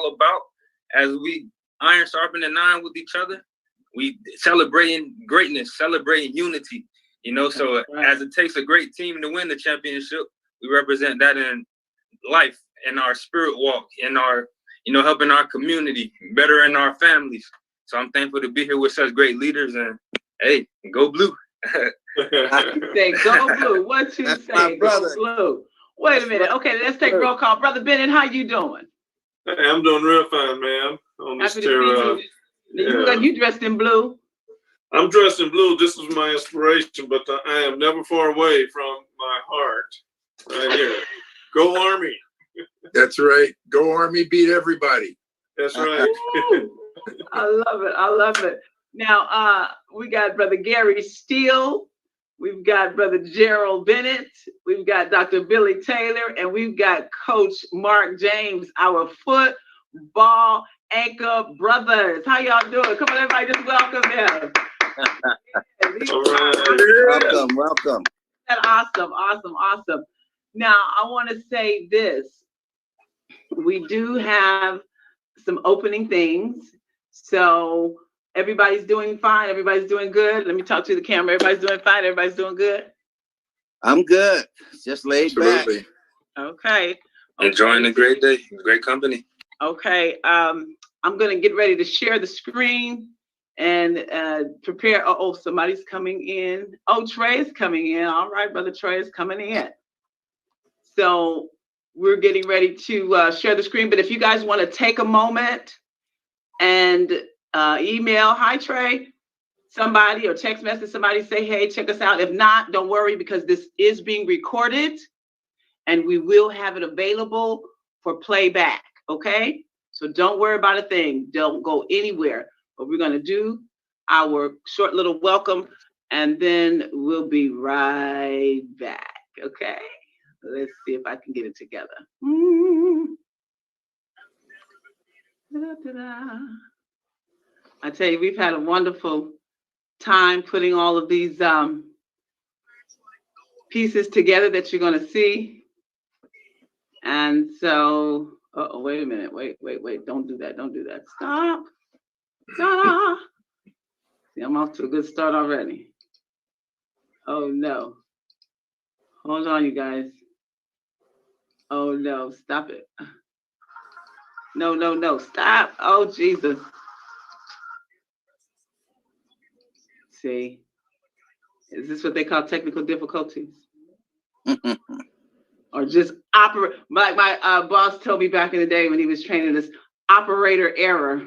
about. As we iron sharpening iron with each other, we celebrating greatness, celebrating unity. So as it takes a great team to win the championship, we represent that in life, in our spirit walk, in our, helping our community, better in our families. So I'm thankful to be here with such great leaders, and hey, go blue. Say go blue. What you say? Go blue. Wait a minute. Okay, let's take roll call. Brother Bennett, how you doing? Hey, I'm doing real fine, man. On this You dressed in blue. I'm dressed in blue. This was my inspiration, but I am never far away from my heart. Right here. Go Army. That's right. Go Army, beat everybody. That's right. I love it. I love it. Now, we got Brother Gary Steele. We've got Brother Gerald Bennett. We've got Dr. Billy Taylor. And we've got Coach Mark James, our football anchor brothers. How y'all doing? Come on, everybody, just welcome them. Welcome. Awesome. Now, I want to say this. We do have some opening things. So everybody's doing fine. Everybody's doing good. Let me talk to the camera. Everybody's doing fine. Everybody's doing good. I'm good. Just laid back. Okay. Enjoying a great day. Great company. Okay. I'm going to get ready to share the screen and prepare. Somebody's coming in. Oh, Trey is coming in. All right, Brother Trey is coming in. So we're getting ready to share the screen. But if you guys want to take a moment and email, hi Trey, somebody, or text message somebody, say, hey, check us out. If not, don't worry, because this is being recorded and we will have it available for playback. Okay. So don't worry about a thing. Don't go anywhere. But we're going to do our short little welcome and then we'll be right back. Okay. Let's see if I can get it together. I tell you, we've had a wonderful time putting all of these pieces together that you're going to see. And so, wait a minute. Wait. Don't do that. Stop. See, I'm off to a good start already. Oh, no. Hold on, you guys. Oh, no. Stop it. No. Stop. Oh, Jesus. See, is this what they call technical difficulties? Or just like my boss told me back in the day when he was training us, operator error.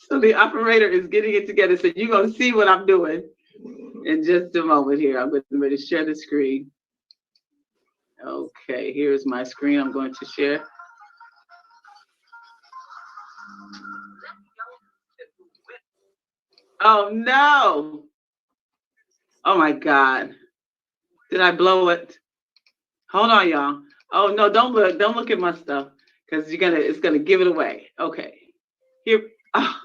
So the operator is getting it together. So you're going to see what I'm doing in just a moment here. I'm going to share the screen. Okay, here's my screen I'm going to share. Oh no. Oh my God. Did I blow it? Hold on, y'all. Oh no, don't look at my stuff, because it's gonna give it away. Okay. Here. Oh.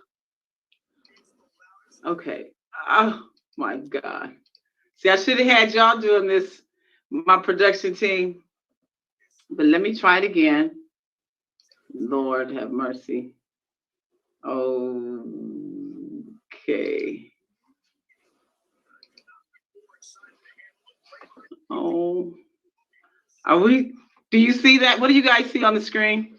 Okay. Oh my God. See, I should have had y'all doing this, my production team. But let me try it again. Lord have mercy. Okay. Oh, do you see that? What do you guys see on the screen?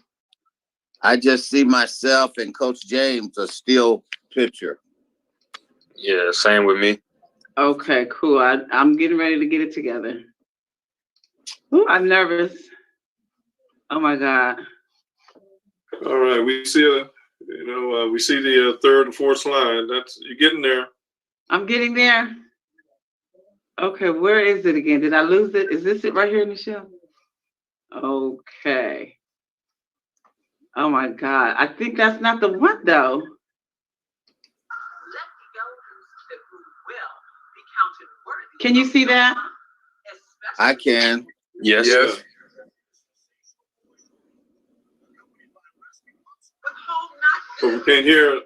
I just see myself and Coach James, a still picture. Yeah, same with me. Okay, cool. I'm getting ready to get it together. Ooh, I'm nervous. Oh my God. All right, we see we see the third and fourth slide. You're getting there. I'm getting there. Okay, where is it again? Did I lose it? Is this it right here, Michelle? Okay. Oh my God. I think that's not the one though. Can you see that? I can. Yes. But we can't hear it.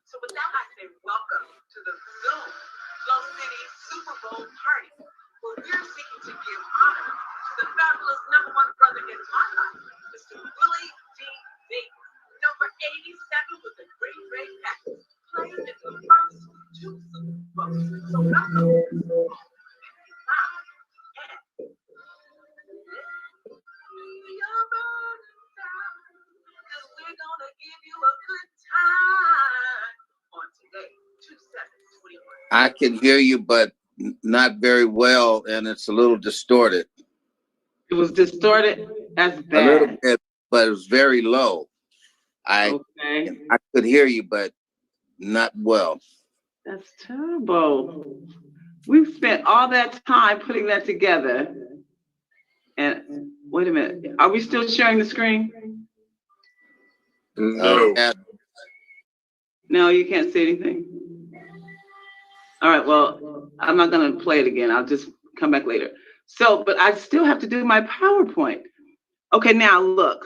So with that, I say welcome to the Zoom FlowCity Superbowl party, where we're seeking to give honor to the fabulous #1 brother in my life, Mr. Willie Davis, number 87 with a great package, played in the first 2 Super Bowls. So welcome to Super Bowl 55. And your burden down, 'cause we're gonna give you a good time on today, 2/7/21. I can hear you, but not very well, and it's a little distorted. It was distorted. That's A little bad. bit, but it was very low. Okay. I could hear you, but not well. That's terrible. We've spent all that time putting that together. And wait a minute. Are we still sharing the screen? No. No, you can't see anything. All right, well, I'm not gonna play it again. I'll just come back later. So, but I still have to do my PowerPoint. Okay, now look.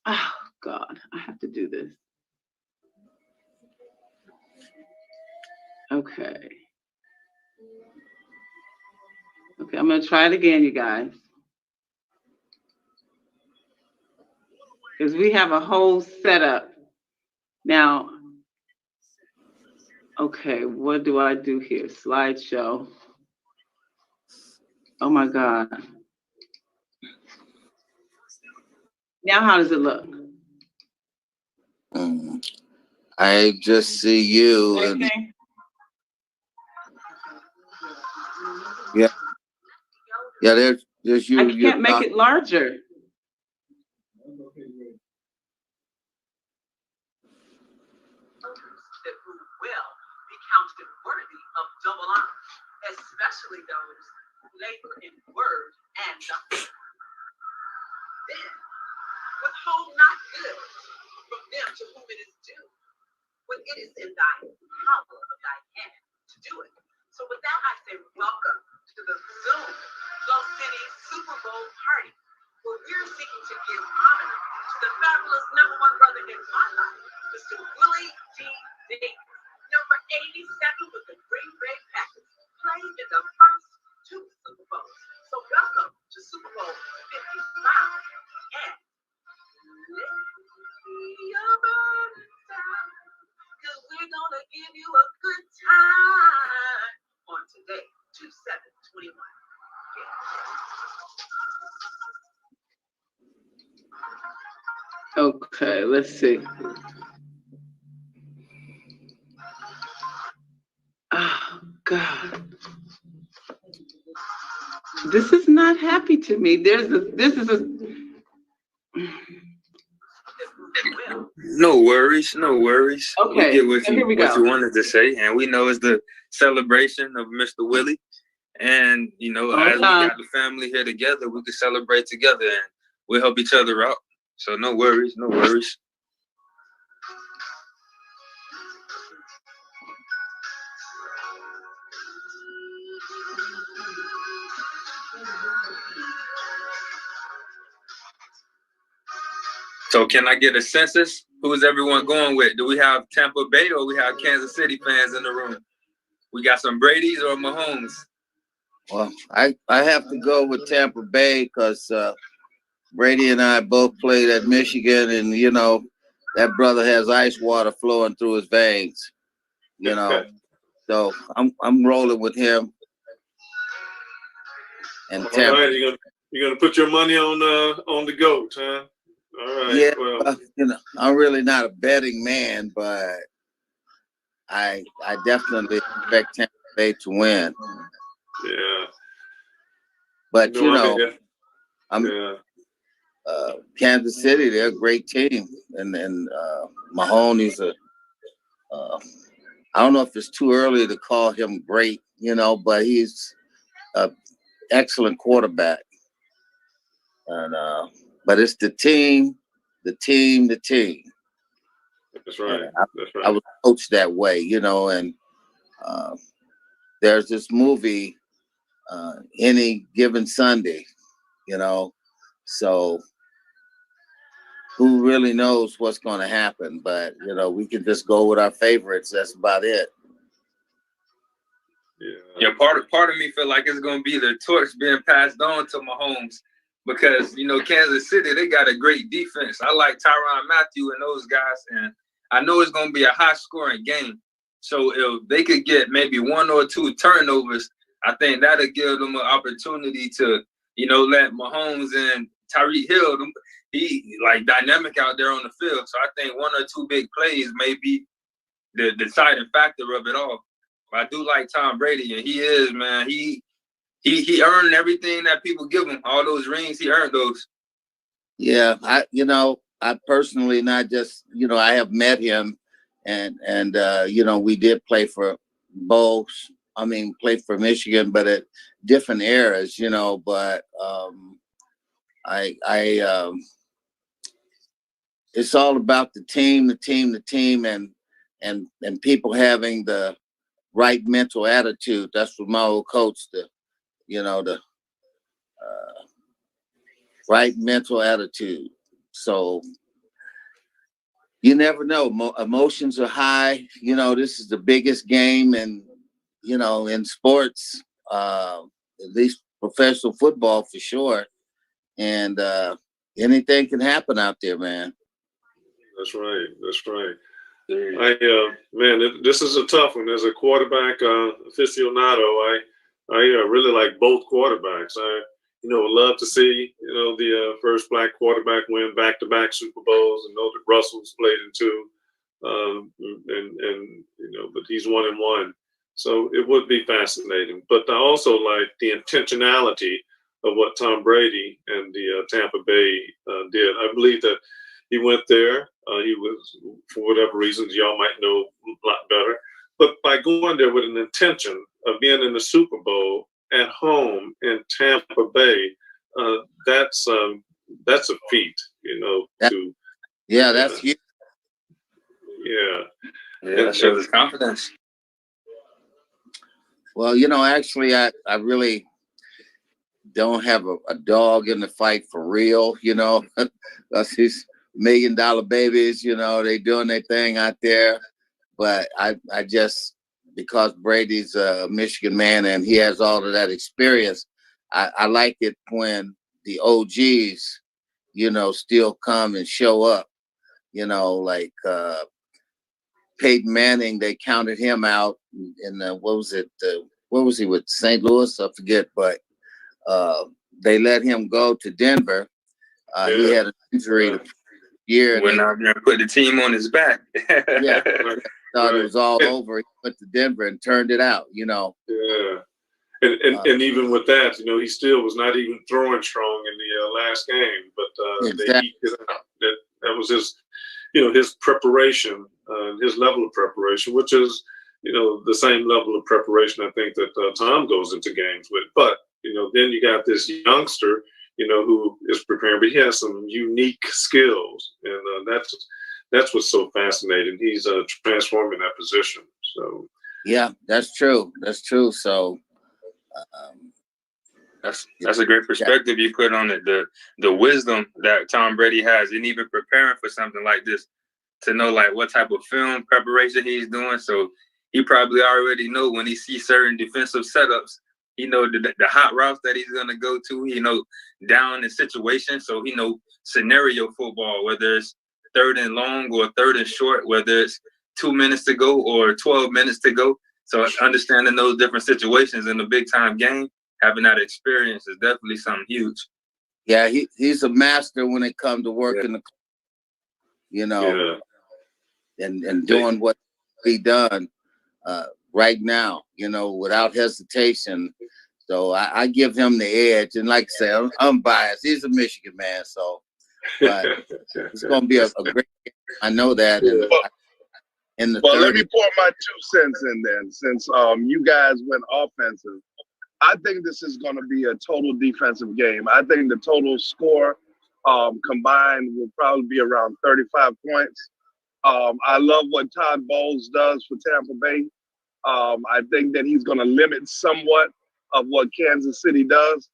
Oh God, I have to do this. Okay. Okay, I'm gonna try it again, you guys. Because we have a whole setup. Now, okay, what do I do here? Slideshow. Oh my God. Now how does it look? I just see you. And, Okay. yeah, there's you. I can't make it larger. That will be counted worthy of double honor, especially those who labor in word and doctrine. Then, withhold not good from them to whom it is due, when it is in thy power of thy hand to do it. So with that, I say welcome to the Zoom FlowCity Super Bowl party, where we're seeking to give honor to the fabulous #1 brother in my life, Mr. Willie Davis, number 87 with a great package, played in the first 2 Super Bowls. So welcome to Super Bowl 55. And let your burdens down, 'cause we're gonna give you a good time on today, 2/7/21. Okay, let's see. Oh God, this is not happy to me. This is a. No worries, no worries. Okay, We get what so here we what go. you wanted to say, and we know it's the celebration of Mr. Willie. And you know, as we got the family here together, we can celebrate together, and we'll help each other out. So no worries, no worries. So can I get a census? Who is everyone going with? Do we have Tampa Bay or we have Kansas City fans in the room? We got some Brady's or Mahomes? Well, I have to go with Tampa Bay because Brady and I both played at Michigan, and you know that brother has ice water flowing through his veins. You know, so I'm rolling with him. And Tampa. All right, you're gonna put your money on the GOAT, huh? All right. Yeah, well, you know, I'm really not a betting man, but I definitely expect Tampa Bay to win. Yeah. But you know, yeah. Kansas City, they're a great team, and Mahoney's I don't know if it's too early to call him great, you know, but he's an excellent quarterback. And but it's the team. That's right. That's right. I was coached that way, you know, and there's this movie, Any Given Sunday, you know, so who really knows what's going to happen? But, you know, we can just go with our favorites. That's about it. Yeah, part of me feel like it's gonna be the torch being passed on to Mahomes because Kansas City, they got a great defense. I like Tyrann Mathieu and those guys, and I know it's gonna be a high scoring game. So if they could get maybe 1 or 2 turnovers, I think that'll give them an opportunity to let Mahomes and Tyreek Hill, he like dynamic out there on the field. So I think 1 or 2 big plays may be the deciding factor of it all. But I do like Tom Brady, and he is, man. He earned everything that people give him. All those rings, he earned those. Yeah, I personally not just I have met him, and we did play for both. I mean, played for Michigan, but at different eras, But it's all about the team, and people having the right mental attitude. That's what my old coach, the right mental attitude. So you never know. Emotions are high. This is the biggest game, and in sports, at least professional football for sure. And anything can happen out there, man. That's right. That's right. This is a tough one. As a quarterback aficionado, I really like both quarterbacks. I would love to see the first black quarterback win back-to-back Super Bowls, and know that Russell's played in 2, but he's 1-1. So it would be fascinating. But I also like the intentionality of what Tom Brady and the Tampa Bay did. I believe that he went there. He was, for whatever reasons, y'all might know a lot better. But by going there with an intention of being in the Super Bowl at home in Tampa Bay, that's a feat, That's huge. Yeah. That shows his confidence. Well, actually, I really don't have a dog in the fight for real, That's these $1 million babies, they doing their thing out there. But I just, because Brady's a Michigan man and he has all of that experience, I like it when the OGs, still come and show up, like Peyton Manning. They counted him out in what was he with St. Louis? I forget, but they let him go to Denver. He had an injury the year. Went out there and put the team on his back. Yeah, thought it was all over. He went to Denver and turned it out. Yeah, and even with that, he still was not even throwing strong in the last game. But exactly. That was his, his preparation, his level of preparation, which is the same level of preparation I think that Tom goes into games with. But then you got this youngster, who is preparing, but he has some unique skills, and that's what's so fascinating. He's transforming that position. So yeah, that's true. So that's a great perspective you put on it. The wisdom that Tom Brady has, and even preparing for something like this, to know like what type of film preparation he's doing. So he probably already know when he sees certain defensive setups. He know the hot routes that he's gonna go to. Down in situations. So scenario football, whether it's 3rd and long or 3rd and short, whether it's 2 minutes to go or 12 minutes to go. So understanding those different situations in the big time game, having that experience is definitely something huge. Yeah, he's a master when it comes to working and doing what be done right now, without hesitation. So I give him the edge. And like I say, I'm biased. He's a Michigan man, so but it's going to be a great game. I know that. And let me pour my 2 cents in then, since you guys went offensive. I think this is going to be a total defensive game. I think the total score combined will probably be around 35 points. I love what Todd Bowles does for Tampa Bay. I think that he's going to limit somewhat of what Kansas City does,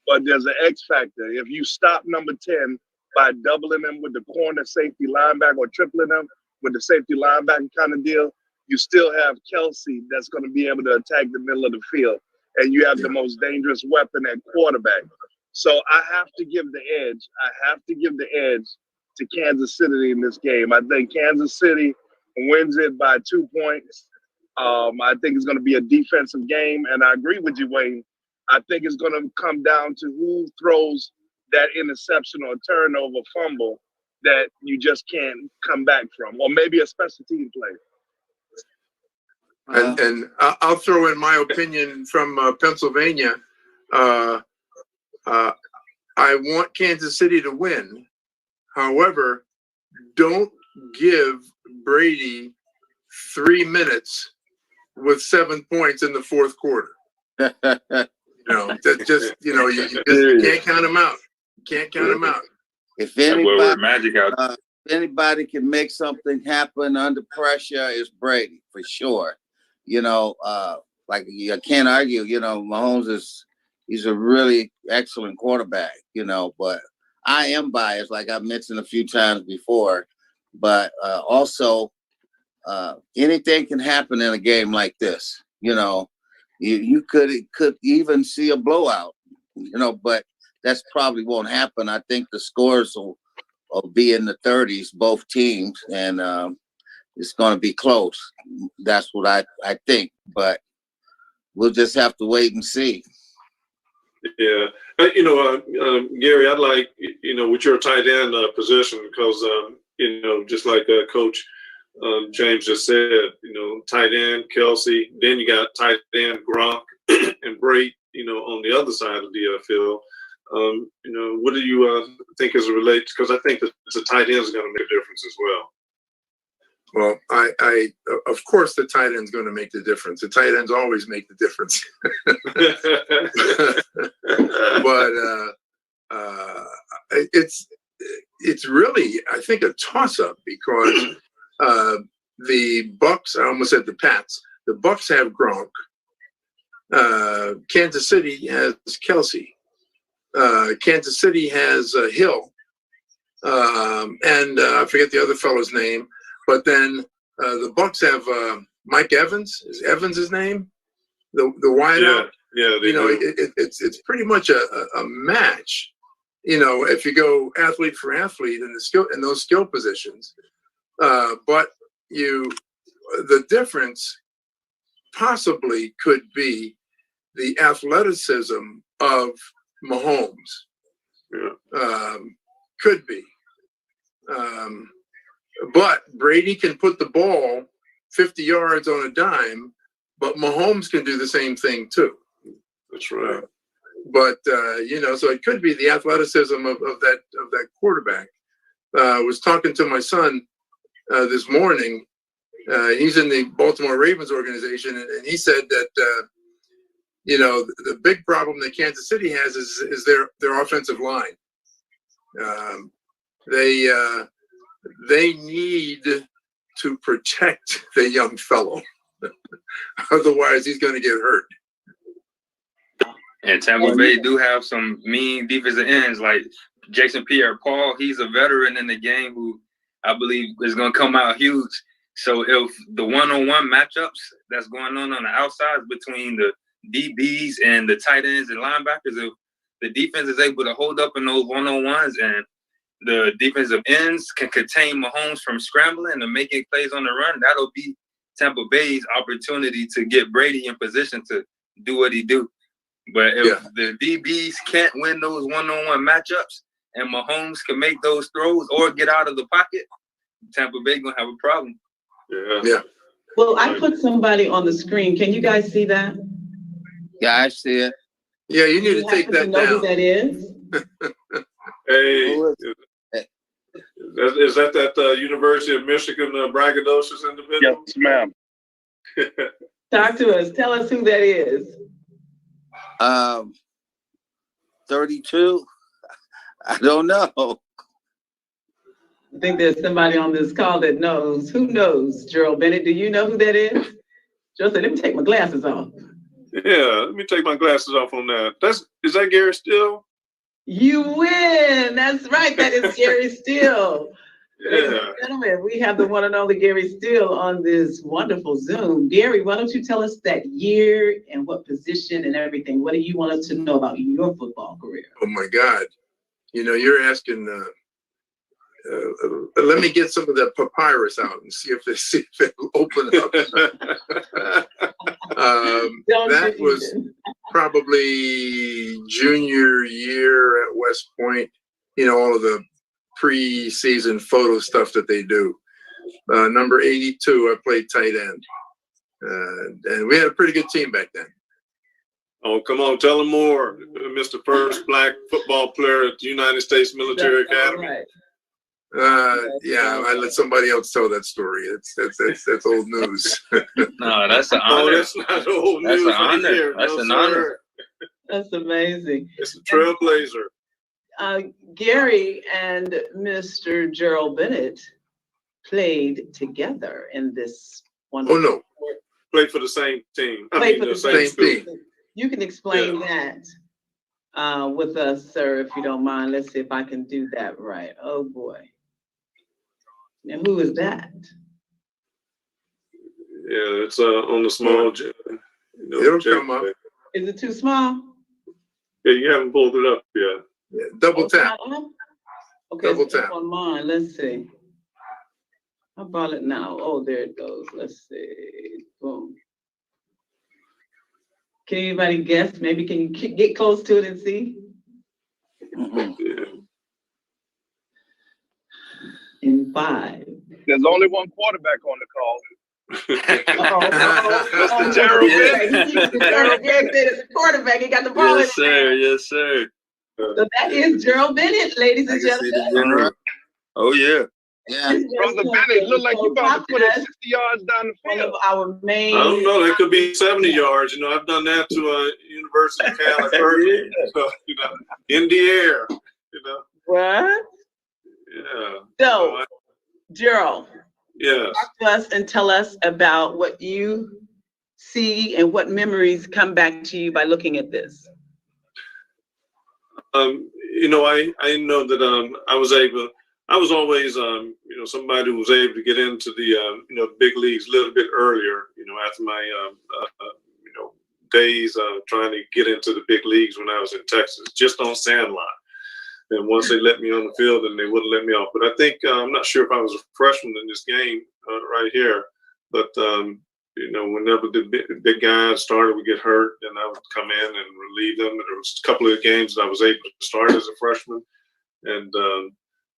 but there's an X factor. If you stop number 10 by doubling him with the corner safety linebacker or tripling him with the safety linebacker kind of deal, you still have Kelsey that's going to be able to attack the middle of the field, and you have the most dangerous weapon at quarterback. So I have to give the edge. I have to give the edge to Kansas City in this game. I think Kansas City wins it by 2 points. I think it's going to be a defensive game, and I agree with you, Wayne. I think it's going to come down to who throws that interception or turnover fumble that you just can't come back from, or maybe a special team play. And I'll throw in my opinion from Pennsylvania. I want Kansas City to win. However, don't give Brady 3 minutes with 7 points in the fourth quarter. That just, you just can't count him out. Can't count him out. If anybody can make something happen under pressure, it's Brady for sure. Like you can't argue. Mahomes he's a really excellent quarterback. But I am biased, like I mentioned a few times before. But also, anything can happen in a game like this. You could even see a blowout. But that's probably won't happen. I think the scores will be in the 30s, both teams, and it's going to be close. That's what I think, but we'll just have to wait and see. Yeah. Gary, I'd like, with your tight end position, because, just like Coach James just said, tight end, Kelsey, then you got tight end, Gronk, and Brady, on the other side of the field. What do you think as it relates? Because I think that the tight end is going to make a difference as well. Well, I of course the tight end's going to make the difference. The tight ends always make the difference. But it's really, I think, a toss-up because the Bucks, I almost said the Pats. The Bucks have Gronk. Kansas City has Kelsey. Kansas City has Hill. And I forget the other fellow's name. But then the Bucks have Mike Evans. Is Evans his name? The wideout. Yeah. It's pretty much a match. If you go athlete for athlete in those skill positions, but the difference possibly could be the athleticism of Mahomes. Yeah. Could be. But Brady can put the ball 50 yards on a dime, but Mahomes can do the same thing too. That's right. But so it could be the athleticism of that quarterback. I was talking to my son this morning. He's in the Baltimore Ravens organization, and he said that the big problem that Kansas City has is their offensive line. They need to protect the young fellow. Otherwise, he's going to get hurt. And Tampa Bay do have some mean defensive ends like Jason Pierre-Paul. He's a veteran in the game who I believe is going to come out huge. So if the one-on-one matchups that's going on the outsides between the DBs and the tight ends and linebackers, if the defense is able to hold up in those one-on-ones and the defensive ends can contain Mahomes from scrambling and making plays on the run, that'll be Tampa Bay's opportunity to get Brady in position to do what he do. But if the DBs can't win those one-on-one matchups and Mahomes can make those throws or get out of the pocket, Tampa Bay gonna have a problem. Yeah. Well, I put somebody on the screen. Can you guys see that? Yeah, I see it. Yeah, you need to take that know down. Who that is? Hey, is that University of Michigan braggadocious individual? Yes, ma'am. Talk to us. Tell us who that is. 32. I don't know. I think there's somebody on this call that knows. Who knows? Gerald Bennett, do you know who that is? Gerald said, let me take my glasses off. Yeah, let me take my glasses off on that. Is that Gary Steele? You win. That's right. That is Gary Steele. Ladies Yeah. and gentlemen, we have the one and only Gary Steele on this wonderful Zoom. Gary, why don't you tell us that year and what position and everything? What do you want us to know about your football career? Oh my God. You know, you're asking, let me get some of that papyrus out and see if it'll open up. That was probably junior year at West Point, you know, all of the pre-season photo stuff that they do. Number 82, I played tight end. And we had a pretty good team back then. Oh, come on, tell them more, Mr. First Black football player at the United States Military Academy. Right. Yeah, I let somebody else tell that story. That's old news. No, that's an honor. Oh, that's not old That's news. an honor. Here. That's No, an sir. honor. That's amazing. It's a trailblazer. Gary and Mr. Gerald Bennett played together in this Oh wonderful. no, Played for the same team. Played for the same school. team. You can explain that with us, sir, if you don't mind. Let's see if I can do that right. Oh boy. Now who is that? Yeah, it's on the small. It'll come up. Is it too small? Yeah, you haven't pulled it up yet. Yeah, double Oh, it's tap. not up? Okay, Double it's up tap. on mine. Let's see. How about it now? Oh, there it goes. Let's see. Boom. Can anybody guess? Maybe can you get close to it and see? Mhm. Yeah. In 5. There's only one quarterback on the call. Oh, Gerald Bennett. Gerald Bennett is the quarterback. He got the ball in Yes, his sir. hand. Yes, sir. So that is Gerald Bennett, ladies I and can see gentlemen. the general. Oh yeah. Yeah. This Brother Gerald Bennett, look like you about to put it podcast, 60 yards down the one field. of our main. I don't know. That could be 70 yards. You know, I've done that to University of California. So, you know, in the air. You know. What? Yeah. So, Gerald, Yes. talk to us and tell us about what you see and what memories come back to you by looking at this. You know, I know that I was always you know, somebody who was able to get into the you know, big leagues a little bit earlier, you know, after my you know, days trying to get into the big leagues when I was in Texas, just on Sandlot. And once they let me on the field, then they wouldn't let me off. But I think I'm not sure if I was a freshman in this game right here, but you know, whenever the big guys started would get hurt, then I would come in and relieve them. There was a couple of games that I was able to start as a freshman, and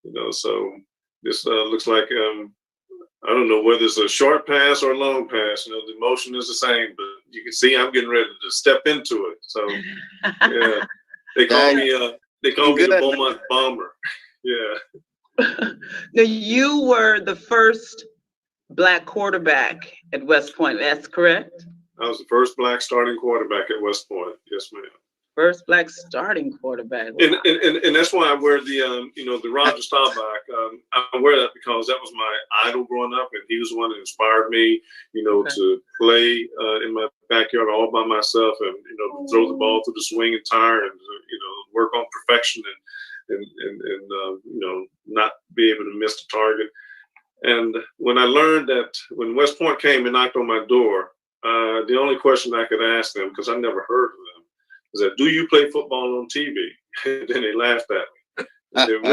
you know, so this looks like I don't know whether it's a short pass or a long pass. You know, the motion is the same, but you can see I'm getting ready to step into it. So yeah, they call me the Beaumont Bomber. Yeah. Now, you were the first Black quarterback at West Point. That's correct? I was the first Black starting quarterback at West Point. Yes, ma'am. First Black starting quarterback. And that's why I wear the you know, the Roger Staubach. I wear that because that was my idol growing up, and he was the one that inspired me, you know, to play in my backyard all by myself, and you know, throw the ball through the swinging tire, and you know, work on perfection, and you know, not be able to miss the target. And when I learned that when West Point came and knocked on my door, the only question I could ask them, because I never heard of them, is that, do you play football on TV? And then they laughed at me. And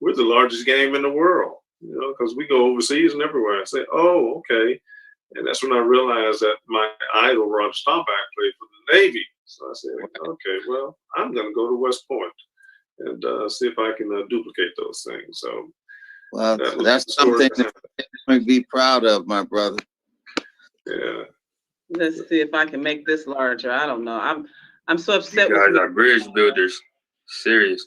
we're the largest game in the world, you know, because we go overseas and everywhere. I say, oh, okay. And that's when I realized that my idol, Roger Staubach, played for the Navy. So I said, okay, well, I'm going to go to West Point and see if I can duplicate those things. So, well, that's something that you be proud of, my brother. Yeah. Let's see if I can make this larger. I don't know. I'm so upset You with guys are bridge builders. Serious.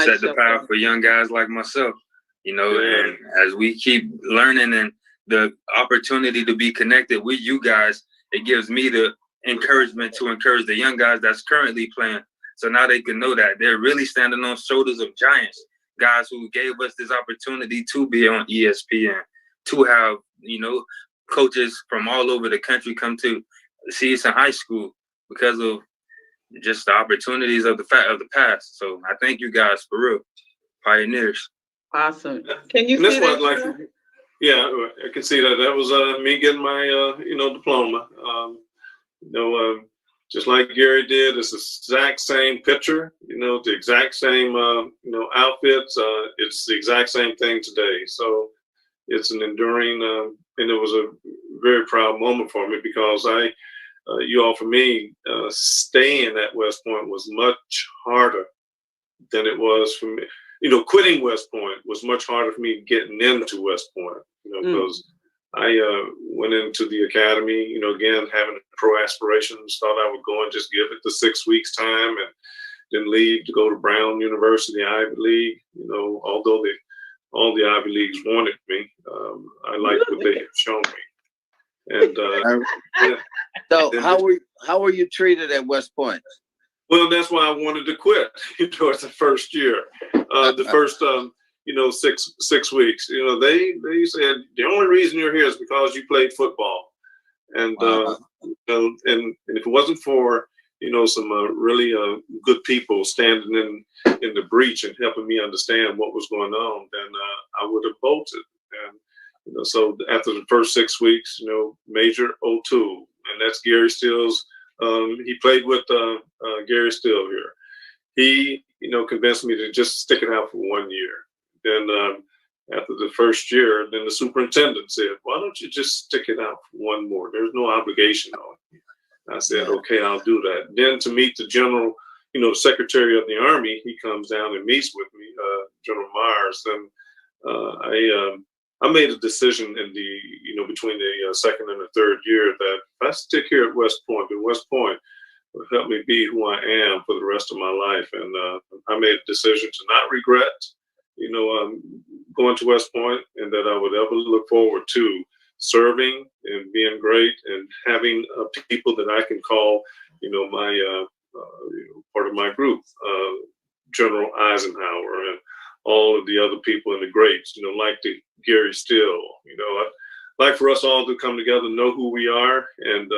Set the path for young guys like myself. You know, Yeah. and as we keep learning and the opportunity to be connected with you guys, it gives me the encouragement to encourage the young guys that's currently playing. So now they can know that they're really standing on shoulders of giants, guys who gave us this opportunity to be on ESPN, to have, you know, coaches from all over the country come to see us in high school because of just the opportunities of the past. So I thank you guys for real, pioneers. Awesome. Can you And that's see what that? I'd like. Yeah, I can see that. That was me getting my diploma. Just like Gary did, it's the exact same picture. The exact same outfits. It's the exact same thing today. So it's an enduring, and it was a very proud moment for me because for me, staying at West Point was much harder than it was for me. Quitting West Point was much harder for me getting into West Point, because I went into the academy, again, having pro aspirations, thought I would go and just give it the 6 weeks time and then leave to go to Brown University, Ivy League. Although all the Ivy Leagues wanted me, I liked what they had shown me. And so how were you treated at West Point? Well, that's why I wanted to quit. It's the first year, the first 6 weeks. They said the only reason you're here is because you played football, and and if it wasn't for some really good people standing in the breach and helping me understand what was going on, then I would have bolted. And so after the first 6 weeks, Major O'Toole, and that's Gary Steele's. He played with Gary Steele here. He, convinced me to just stick it out for 1 year. Then after the first year, then the superintendent said, "Why don't you just stick it out for one more? There's no obligation on you." I said, "Okay, I'll do that." Then to meet the general, Secretary of the Army, he comes down and meets with me, General Myers. And I made a decision in the, between the second and the third year that if I stick here at West Point, then West Point will help me be who I am for the rest of my life. And I made a decision to not regret, going to West Point, and that I would ever look forward to serving and being great and having people that I can call, my part of my group, General Eisenhower and all of the other people in the greats, like the Gary Steele, I'd like for us all to come together, know who we are, and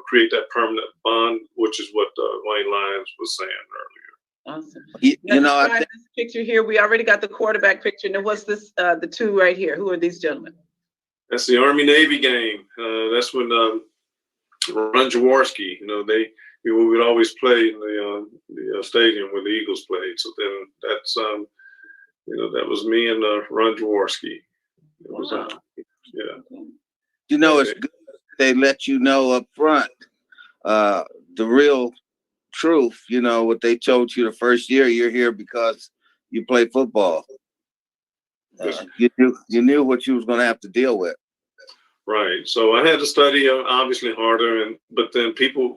create that permanent bond, which is what Wayne Lyons was saying earlier. Awesome. I think this picture here. We already got the quarterback picture. Now, what's this? The two right here. Who are these gentlemen? That's the Army-Navy game. That's when Ron Jaworski, we would always play in the stadium where the Eagles played. So then that's that was me and Ron Jaworski. It was, it's good they let you know up front the real truth. What they told you the first year, you're here because you play football. You knew what you was going to have to deal with. Right. So I had to study obviously harder, but then people,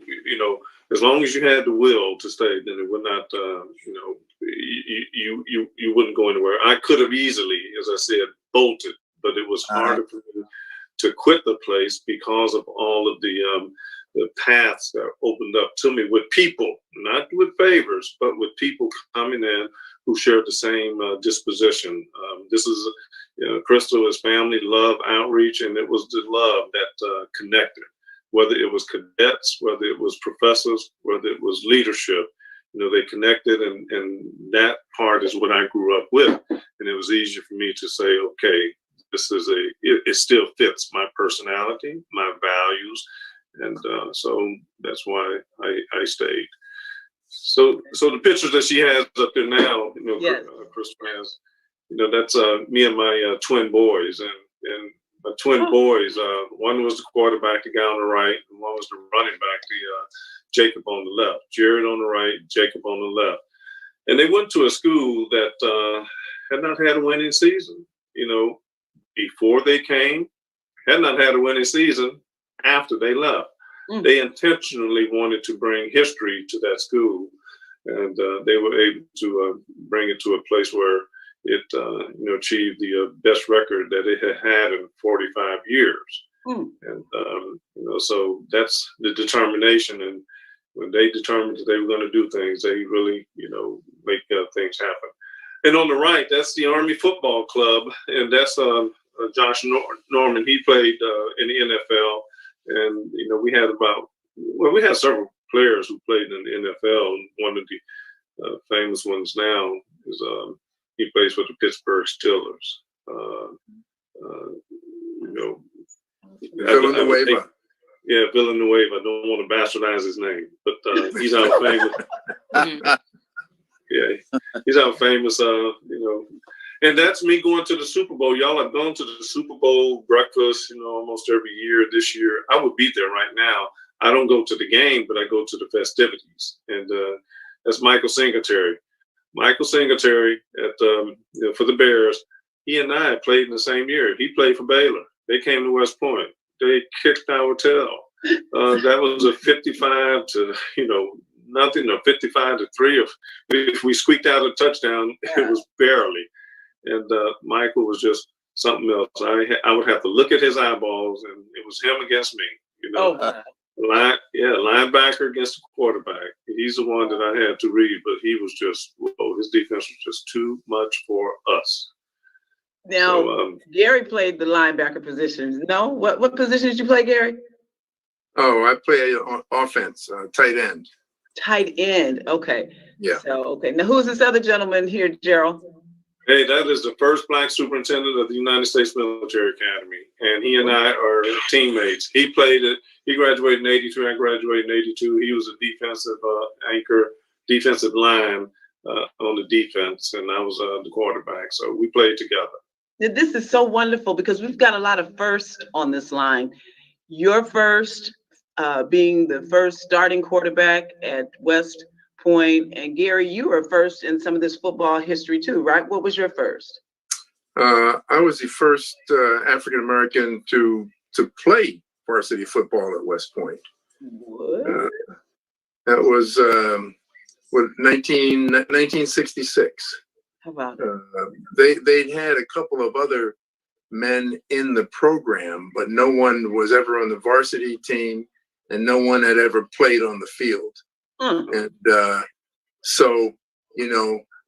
as long as you had the will to stay, then it would not, you wouldn't go anywhere. I could have easily, as I said, bolted, but it was harder for me to quit the place because of all of the paths that opened up to me with people, not with favors, but with people coming in who shared the same disposition. This is, Crystal, his family, love, outreach, and it was the love that connected, whether it was cadets, whether it was professors, whether it was leadership. They connected, and that part is what I grew up with. And it was easier for me to say, okay, this is it still fits my personality, my values. And so that's why I stayed. So the pictures that she has up there now, Crystal has, that's me and my twin boys, and my twin boys. One was the quarterback, the guy on the right, and one was the running back, Jacob on the left. Jared on the right, Jacob on the left. And they went to a school that had not had a winning season. Before they came, had not had a winning season after they left. They intentionally wanted to bring history to that school, and they were able to bring it to a place where it achieved the best record that it had had in 45 years. And so that's the determination. And when they determined that they were going to do things, they really make things happen. And on the right, that's the Army Football Club, and that's Josh Norman. He played in the NFL. And, we had several players who played in the NFL. And one of the famous ones now is, he plays for the Pittsburgh Steelers. Villanueva. Yeah, Villanueva. I don't want to bastardize his name, but he's out famous. Yeah, he's out famous. And that's me going to the Super Bowl. Y'all have gone to the Super Bowl breakfast, almost every year. This year, I would be there right now. I don't go to the game, but I go to the festivities. And that's Michael Singletary. Michael Singletary for the Bears. He and I played in the same year. He played for Baylor. They came to West Point. They kicked our tail. That was a 55 to nothing, or 55-3. If we squeaked out a touchdown, it was barely. And Michael was just something else. I would have to look at his eyeballs, and it was him against me. Linebacker against the quarterback. He's the one that I had to read, but he was just, his defense was just too much for us. Now, Gary played the linebacker positions. No? What position did you play, Gary? Oh, I play offense, tight end. Tight end. Okay. Yeah. So, okay. Now, who's this other gentleman here, Gerald? Hey, that is the first Black superintendent of the United States Military Academy. And he and I are teammates. He graduated in 83. I graduated in 82. He was a defensive anchor, defensive line on the defense. And I was the quarterback. So we played together. This is so wonderful because we've got a lot of firsts on this line. Your first being the first starting quarterback at West Point, and Gary, you were first in some of this football history too, right? What was your first? I was the first African American to play varsity football at West Point. What? That was 1966. How about they'd had a couple of other men in the program, but no one was ever on the varsity team, and no one had ever played on the field. And so,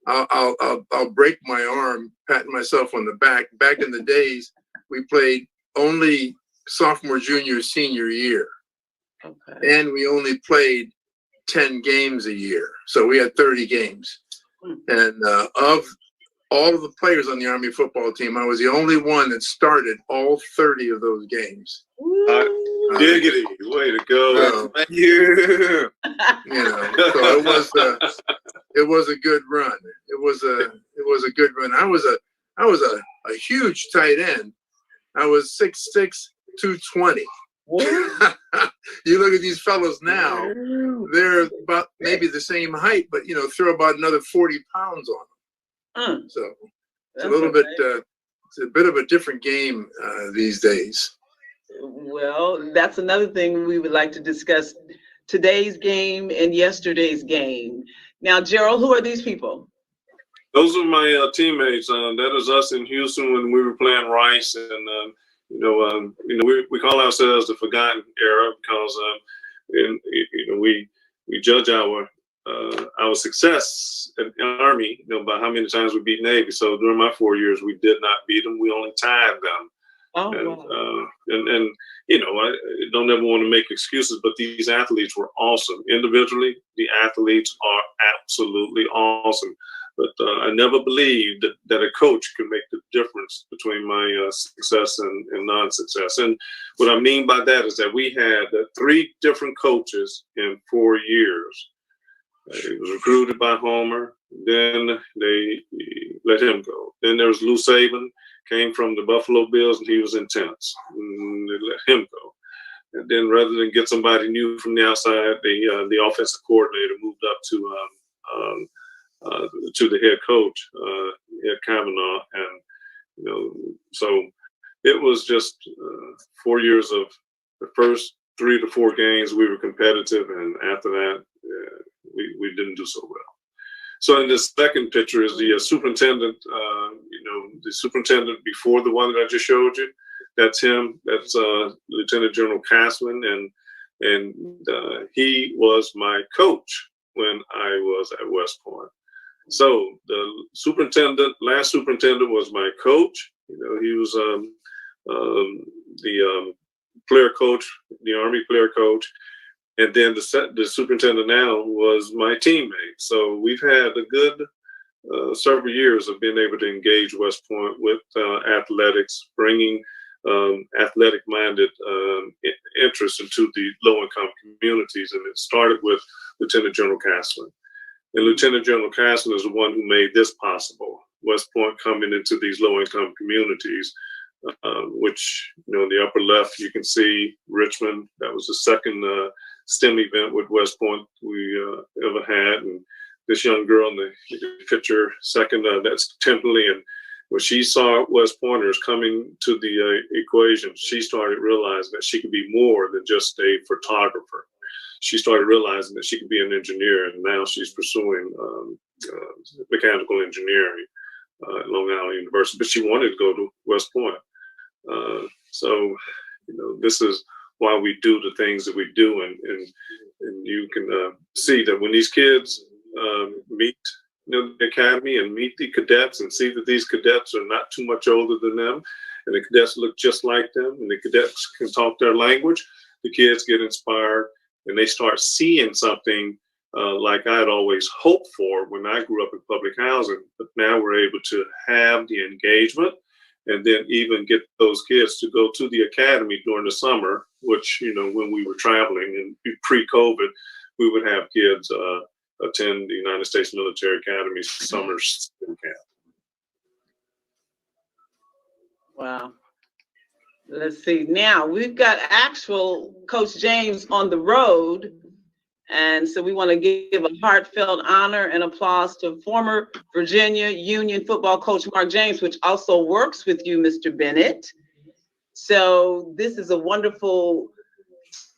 I'll break my arm patting myself on the back. Back in the days, we played only sophomore, junior, senior year. Okay. And we only played 10 games a year. So we had 30 games. And of all of the players on the Army football team, I was the only one that started all 30 of those games. Diggity, way to go! So it was a good run. It was a good run. I was a huge tight end. I was 6'6", 220. You look at these fellows now; they're about maybe the same height, but throw about another 40 pounds on them. So it's it's a bit of a different game these days. Well, that's another thing we would like to discuss: today's game and yesterday's game. Now, Gerald, who are these people? Those are my teammates. That is us in Houston when we were playing Rice, and we call ourselves the Forgotten Era because we judge our success in the Army by how many times we beat Navy. So during my 4 years, we did not beat them. We only tied them. Oh, wow. I don't ever want to make excuses, but these athletes were awesome. Individually, the athletes are absolutely awesome. But I never believed that a coach could make the difference between my success and non-success. And what I mean by that is that we had 3 different coaches in 4 years. He was recruited by Homer. Then they let him go. Then there was Lou Saban, came from the Buffalo Bills, and he was intense. And they let him go. And then rather than get somebody new from the outside, the offensive coordinator moved up to the head coach, Ed Kavanaugh. And, so it was just 4 years of the first 3 to 4 games we were competitive. And after that, we didn't do so well. So in this second picture is the superintendent, the superintendent before the one that I just showed you. That's him. That's Lieutenant General Castman, and he was my coach when I was at West Point. So the last superintendent was my coach. He was the player coach, the Army player coach. And then the superintendent now was my teammate. So we've had a good several years of being able to engage West Point with athletics, bringing athletic-minded interest into the low-income communities. And it started with Lieutenant General Castlin. And Lieutenant General Castlin is the one who made this possible. West Point coming into these low-income communities, which, you know, in the upper left, you can see Richmond. That was the second STEM event with West Point we ever had. And this young girl in the picture, second, that's Templey. And when she saw West Pointers coming to the equation, she started realizing that she could be more than just a photographer. She started realizing that she could be an engineer, and now she's pursuing mechanical engineering at Long Island University. But she wanted to go to West Point. So, you know, this is why we do the things that we do, and you can see that when these kids meet, you know, the academy and meet the cadets and see that these cadets are not too much older than them, and the cadets look just like them, and the cadets can talk their language, the kids get inspired, and they start seeing something like I had always hoped for when I grew up in public housing. But now we're able to have the engagement and then even get those kids to go to the academy during the summer, which, you know, when we were traveling and pre-COVID, we would have kids attend the United States Military Academy's summer STEM camp. Wow. Let's see. Now we've got actual Coach James on the road. And so we want to give a heartfelt honor and applause to former Virginia Union football coach Mark James, which also works with you, Mr. Bennett. So this is a wonderful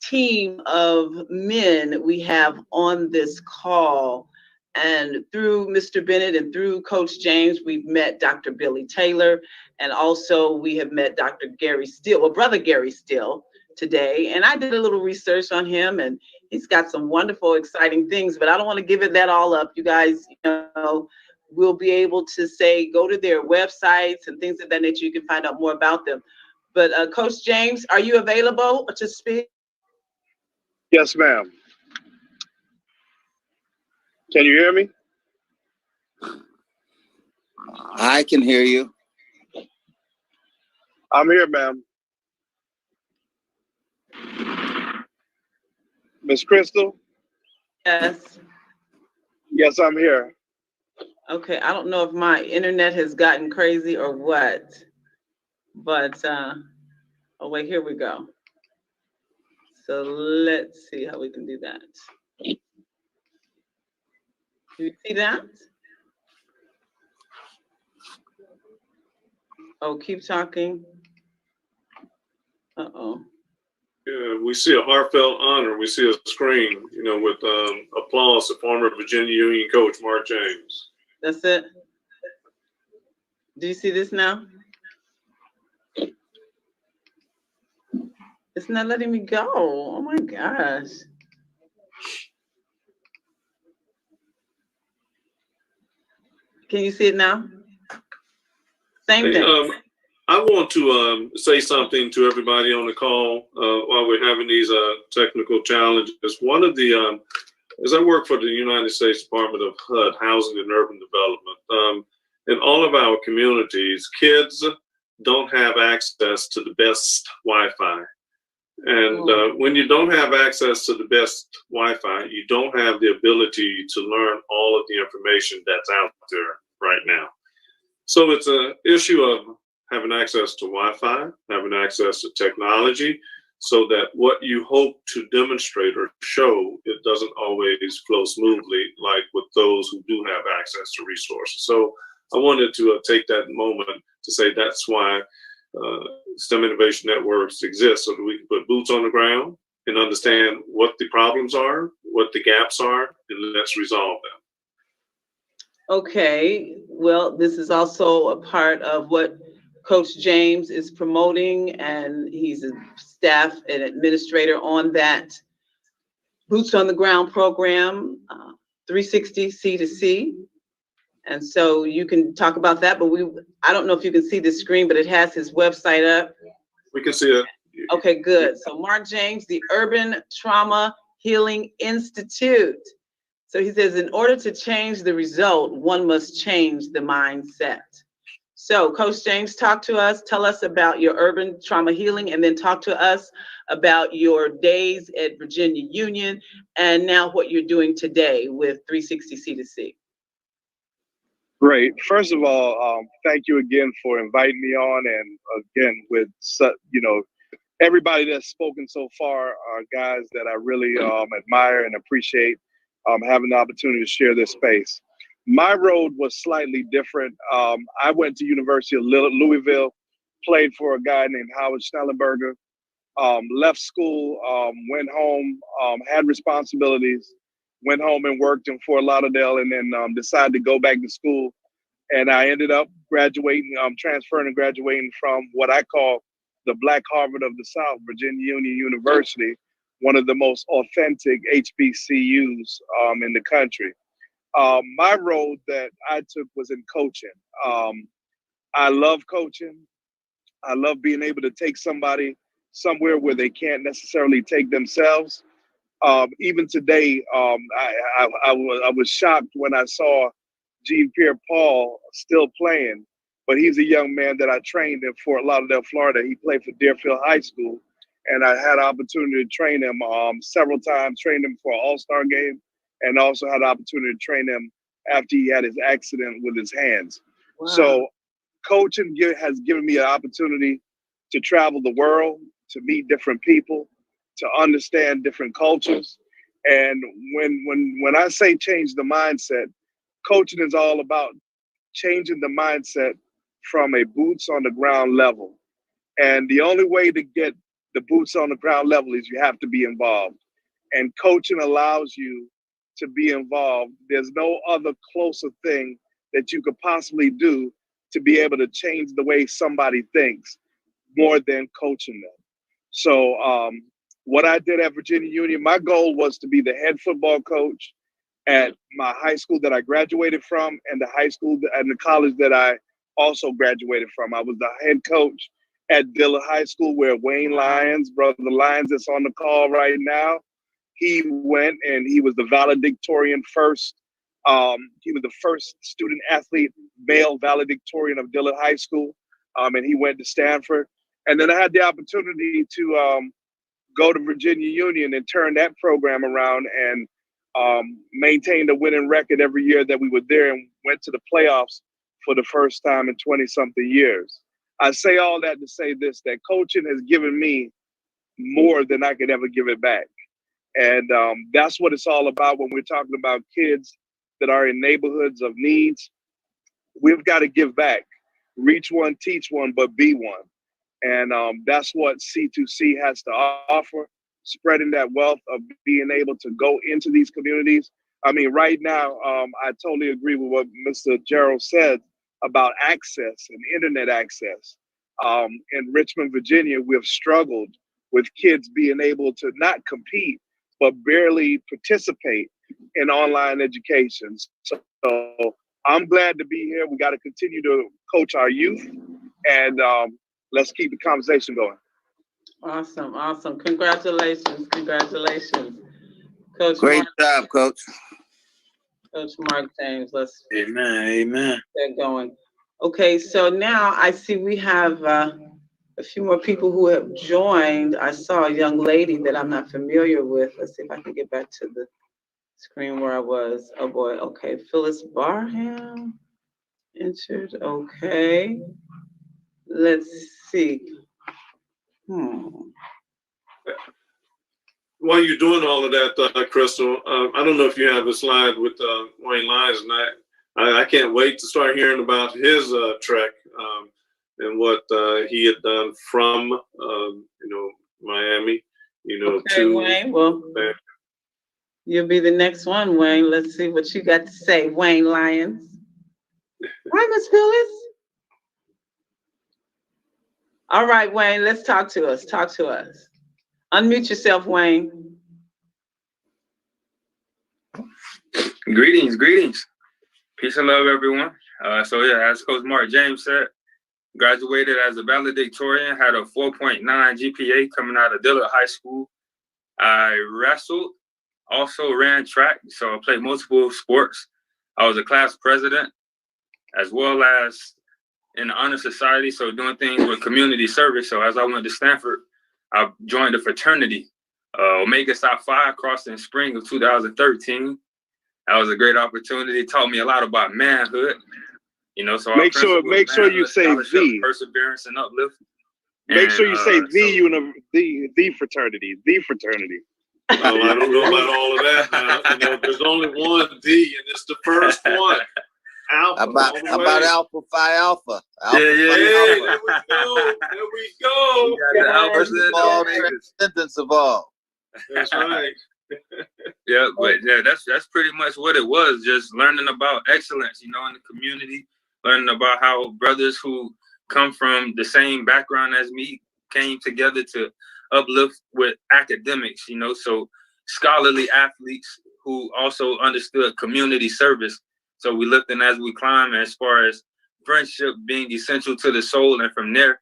team of men we have on this call. And through Mr. Bennett and through Coach James, we've met Dr. Billy Taylor, and also we have met Dr. Gary Steele, well, Brother Gary Steele today. And I did a little research on him, and he's got some wonderful, exciting things, but I don't want to give it that all up. You guys, you know, will be able to say, go to their websites and things of that nature. You can find out more about them. But Coach James, are you available to speak? Yes, ma'am. Can you hear me? I can hear you. I'm here, ma'am. Miss Crystal? Yes. Yes, I'm here. Okay, I don't know if my internet has gotten crazy or what, but, oh wait, here we go. So let's see how we can do that. Do you see that? Oh, keep talking. Uh-oh. Yeah, we see a heartfelt honor. We see a screen, you know, with applause to former Virginia Union coach Mark James. That's it. Do you see this now? It's not letting me go. Oh my gosh. Can you see it now? Same thing. I want to say something to everybody on the call while we're having these technical challenges. One of the, as I work for the United States Department of HUD, Housing and Urban Development, in all of our communities, kids don't have access to the best Wi-Fi. And when you don't have access to the best Wi-Fi, you don't have the ability to learn all of the information that's out there right now. So it's an issue of having access to Wi-Fi, having access to technology, so that what you hope to demonstrate or show, it doesn't always flow smoothly like with those who do have access to resources. So I wanted to take that moment to say that's why STEM Innovation Networks exist, so that we can put boots on the ground and understand what the problems are, what the gaps are, and let's resolve them. Okay, well, this is also a part of what Coach James is promoting, and he's a staff and administrator on that Boots on the Ground program, 360 C2C. And so you can talk about that, but I don't know if you can see the screen, but it has his website up. We can see it. Okay, good. So Mark James, the Urban Trauma Healing Institute. So he says, in order to change the result, one must change the mindset. So Coach James, talk to us, tell us about your urban trauma healing, and then talk to us about your days at Virginia Union and now what you're doing today with 360 C2C. Great. First of all, thank you again for inviting me on. And again, with everybody that's spoken so far are guys that I really admire and appreciate having the opportunity to share this space. My road was slightly different. I went to University of Louisville, played for a guy named Howard Schnellenberger, left school, went home, had responsibilities, went home and worked in Fort Lauderdale, and then decided to go back to school. And I ended up graduating, transferring and graduating from what I call the Black Harvard of the South, Virginia Union University, one of the most authentic HBCUs in the country. My road that I took was in coaching. I love coaching. I love being able to take somebody somewhere where they can't necessarily take themselves. Even today, I was shocked when I saw Jean-Pierre Paul still playing, but he's a young man that I trained in Fort Lauderdale, Florida. He played for Deerfield High School, and I had an opportunity to train him several times, trained him for an all-star game, and also had the opportunity to train him after he had his accident with his hands. Wow. So coaching has given me an opportunity to travel the world, to meet different people, to understand different cultures. And when I say change the mindset, coaching is all about changing the mindset from a boots on the ground level. And the only way to get the boots on the ground level is you have to be involved. And coaching allows you to be involved. There's no other closer thing that you could possibly do to be able to change the way somebody thinks more than coaching them. So what I did at Virginia Union, my goal was to be the head football coach at my high school that I graduated from and the high school and the college that I also graduated from. I was the head coach at Dillard High School, where Wayne Lyons, brother Lyons that's on the call right now, he went and he was the valedictorian first. He was the first student athlete, male valedictorian of Dillard High School. And he went to Stanford. And then I had the opportunity to go to Virginia Union and turn that program around and maintained a winning record every year that we were there and went to the playoffs for the first time in 20-something years. I say all that to say this, that coaching has given me more than I could ever give it back. And that's what it's all about when we're talking about kids that are in neighborhoods of needs. We've got to give back. Reach one, teach one, but be one. And that's what C2C has to offer, spreading that wealth of being able to go into these communities. I mean, right now, I totally agree with what Mr. Gerald said about access and internet access. In Richmond, Virginia, we've struggled with kids being able to not compete, but barely participate in online education. So I'm glad to be here. We got to continue to coach our youth, and let's keep the conversation going. Awesome, awesome. Congratulations, congratulations. Coach Great Mark, job, Coach. Coach Mark James, let's Amen. get going. Okay, so now I see we have a few more people who have joined. I saw a young lady that I'm not familiar with. Let's see if I can get back to the screen where I was. Oh boy, okay. Phyllis Barham entered, okay. Let's see. While you're doing all of that, Crystal, I don't know if you have a slide with Wayne Lyons, and I can't wait to start hearing about his trek and what he had done from Miami, okay, to Wayne. Well, you'll be the next one, Wayne. Let's see what you got to say, Wayne Lyons. Hi, Miss Phyllis. All right, Wayne, let's talk to us. Talk to us. Unmute yourself, Wayne. Greetings. Peace and love, everyone. As Coach Mark James said, graduated as a valedictorian, had a 4.9 GPA coming out of Dillard High School. I wrestled also ran track, so I played multiple sports. I was a class president, as well as in the honor society, so doing things with community service. So as I went to Stanford, I joined a fraternity, Omega Psi Phi, crossed in spring of 2013. That was a great opportunity. It taught me a lot about manhood. You know, so make sure you say the perseverance and uplift. Make sure you say the fraternity. Oh, I don't know about all of that now. You know, there's only one D, and it's the first one. Alpha. About Alpha Phi Alpha. Yeah. There we go. We got the Alpha First of all, transcendence of all. That's right. Yeah, but yeah, that's pretty much what it was. Just learning about excellence, you know, in the community, learning about how brothers who come from the same background as me came together to uplift with academics, you know, so scholarly athletes who also understood community service. So we lifting as we climb, as far as friendship being essential to the soul. And from there,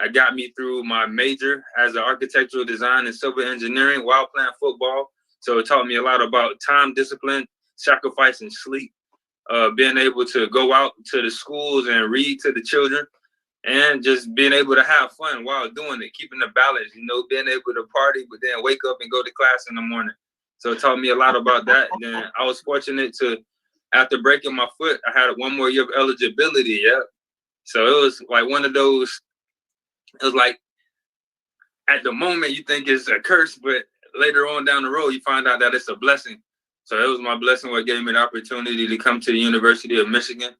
I got me through my major as an architectural design and civil engineering while playing football. So it taught me a lot about time discipline, sacrifice, and sleep, being able to go out to the schools and read to the children, and just being able to have fun while doing it, keeping the balance, you know, being able to party, but then wake up and go to class in the morning. So it taught me a lot about that. And then I was fortunate to, after breaking my foot, I had one more year of eligibility. Yeah. So it was like one of those, it was like, at the moment you think it's a curse, but later on down the road, you find out that it's a blessing. So it was my blessing what gave me the opportunity to come to the University of Michigan.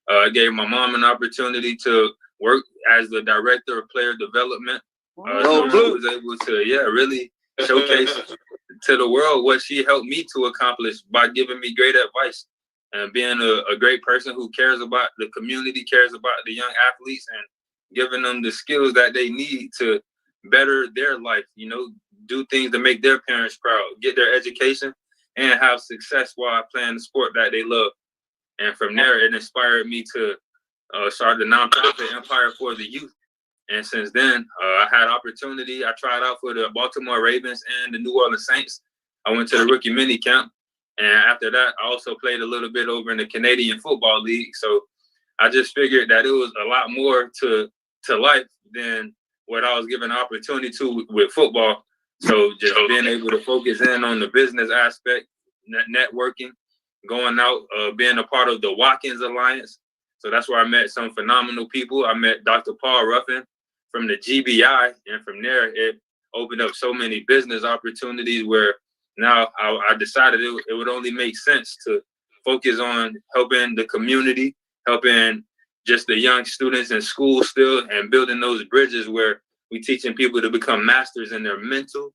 It gave my mom an opportunity to work as the director of player development. So she was able to, really showcase to the world what she helped me to accomplish by giving me great advice and being a great person who cares about the community, cares about the young athletes, and giving them the skills that they need to better their life, you know, do things to make their parents proud, get their education, and have success while playing the sport that they love. And from there, it inspired me to start the nonprofit Empire for the Youth. And since then, I had opportunity. I tried out for the Baltimore Ravens and the New Orleans Saints. I went to the rookie mini camp. And after that, I also played a little bit over in the Canadian Football League. So I just figured that it was a lot more to life than what I was given an opportunity to with football. So just being able to focus in on the business aspect, networking, going out, being a part of the Watkins Alliance. So that's where I met some phenomenal people. I met Dr. Paul Ruffin from the GBI. And from there, it opened up so many business opportunities where now I decided it would only make sense to focus on helping the community, helping just the young students in school still, and building those bridges where we teaching people to become masters in their mental,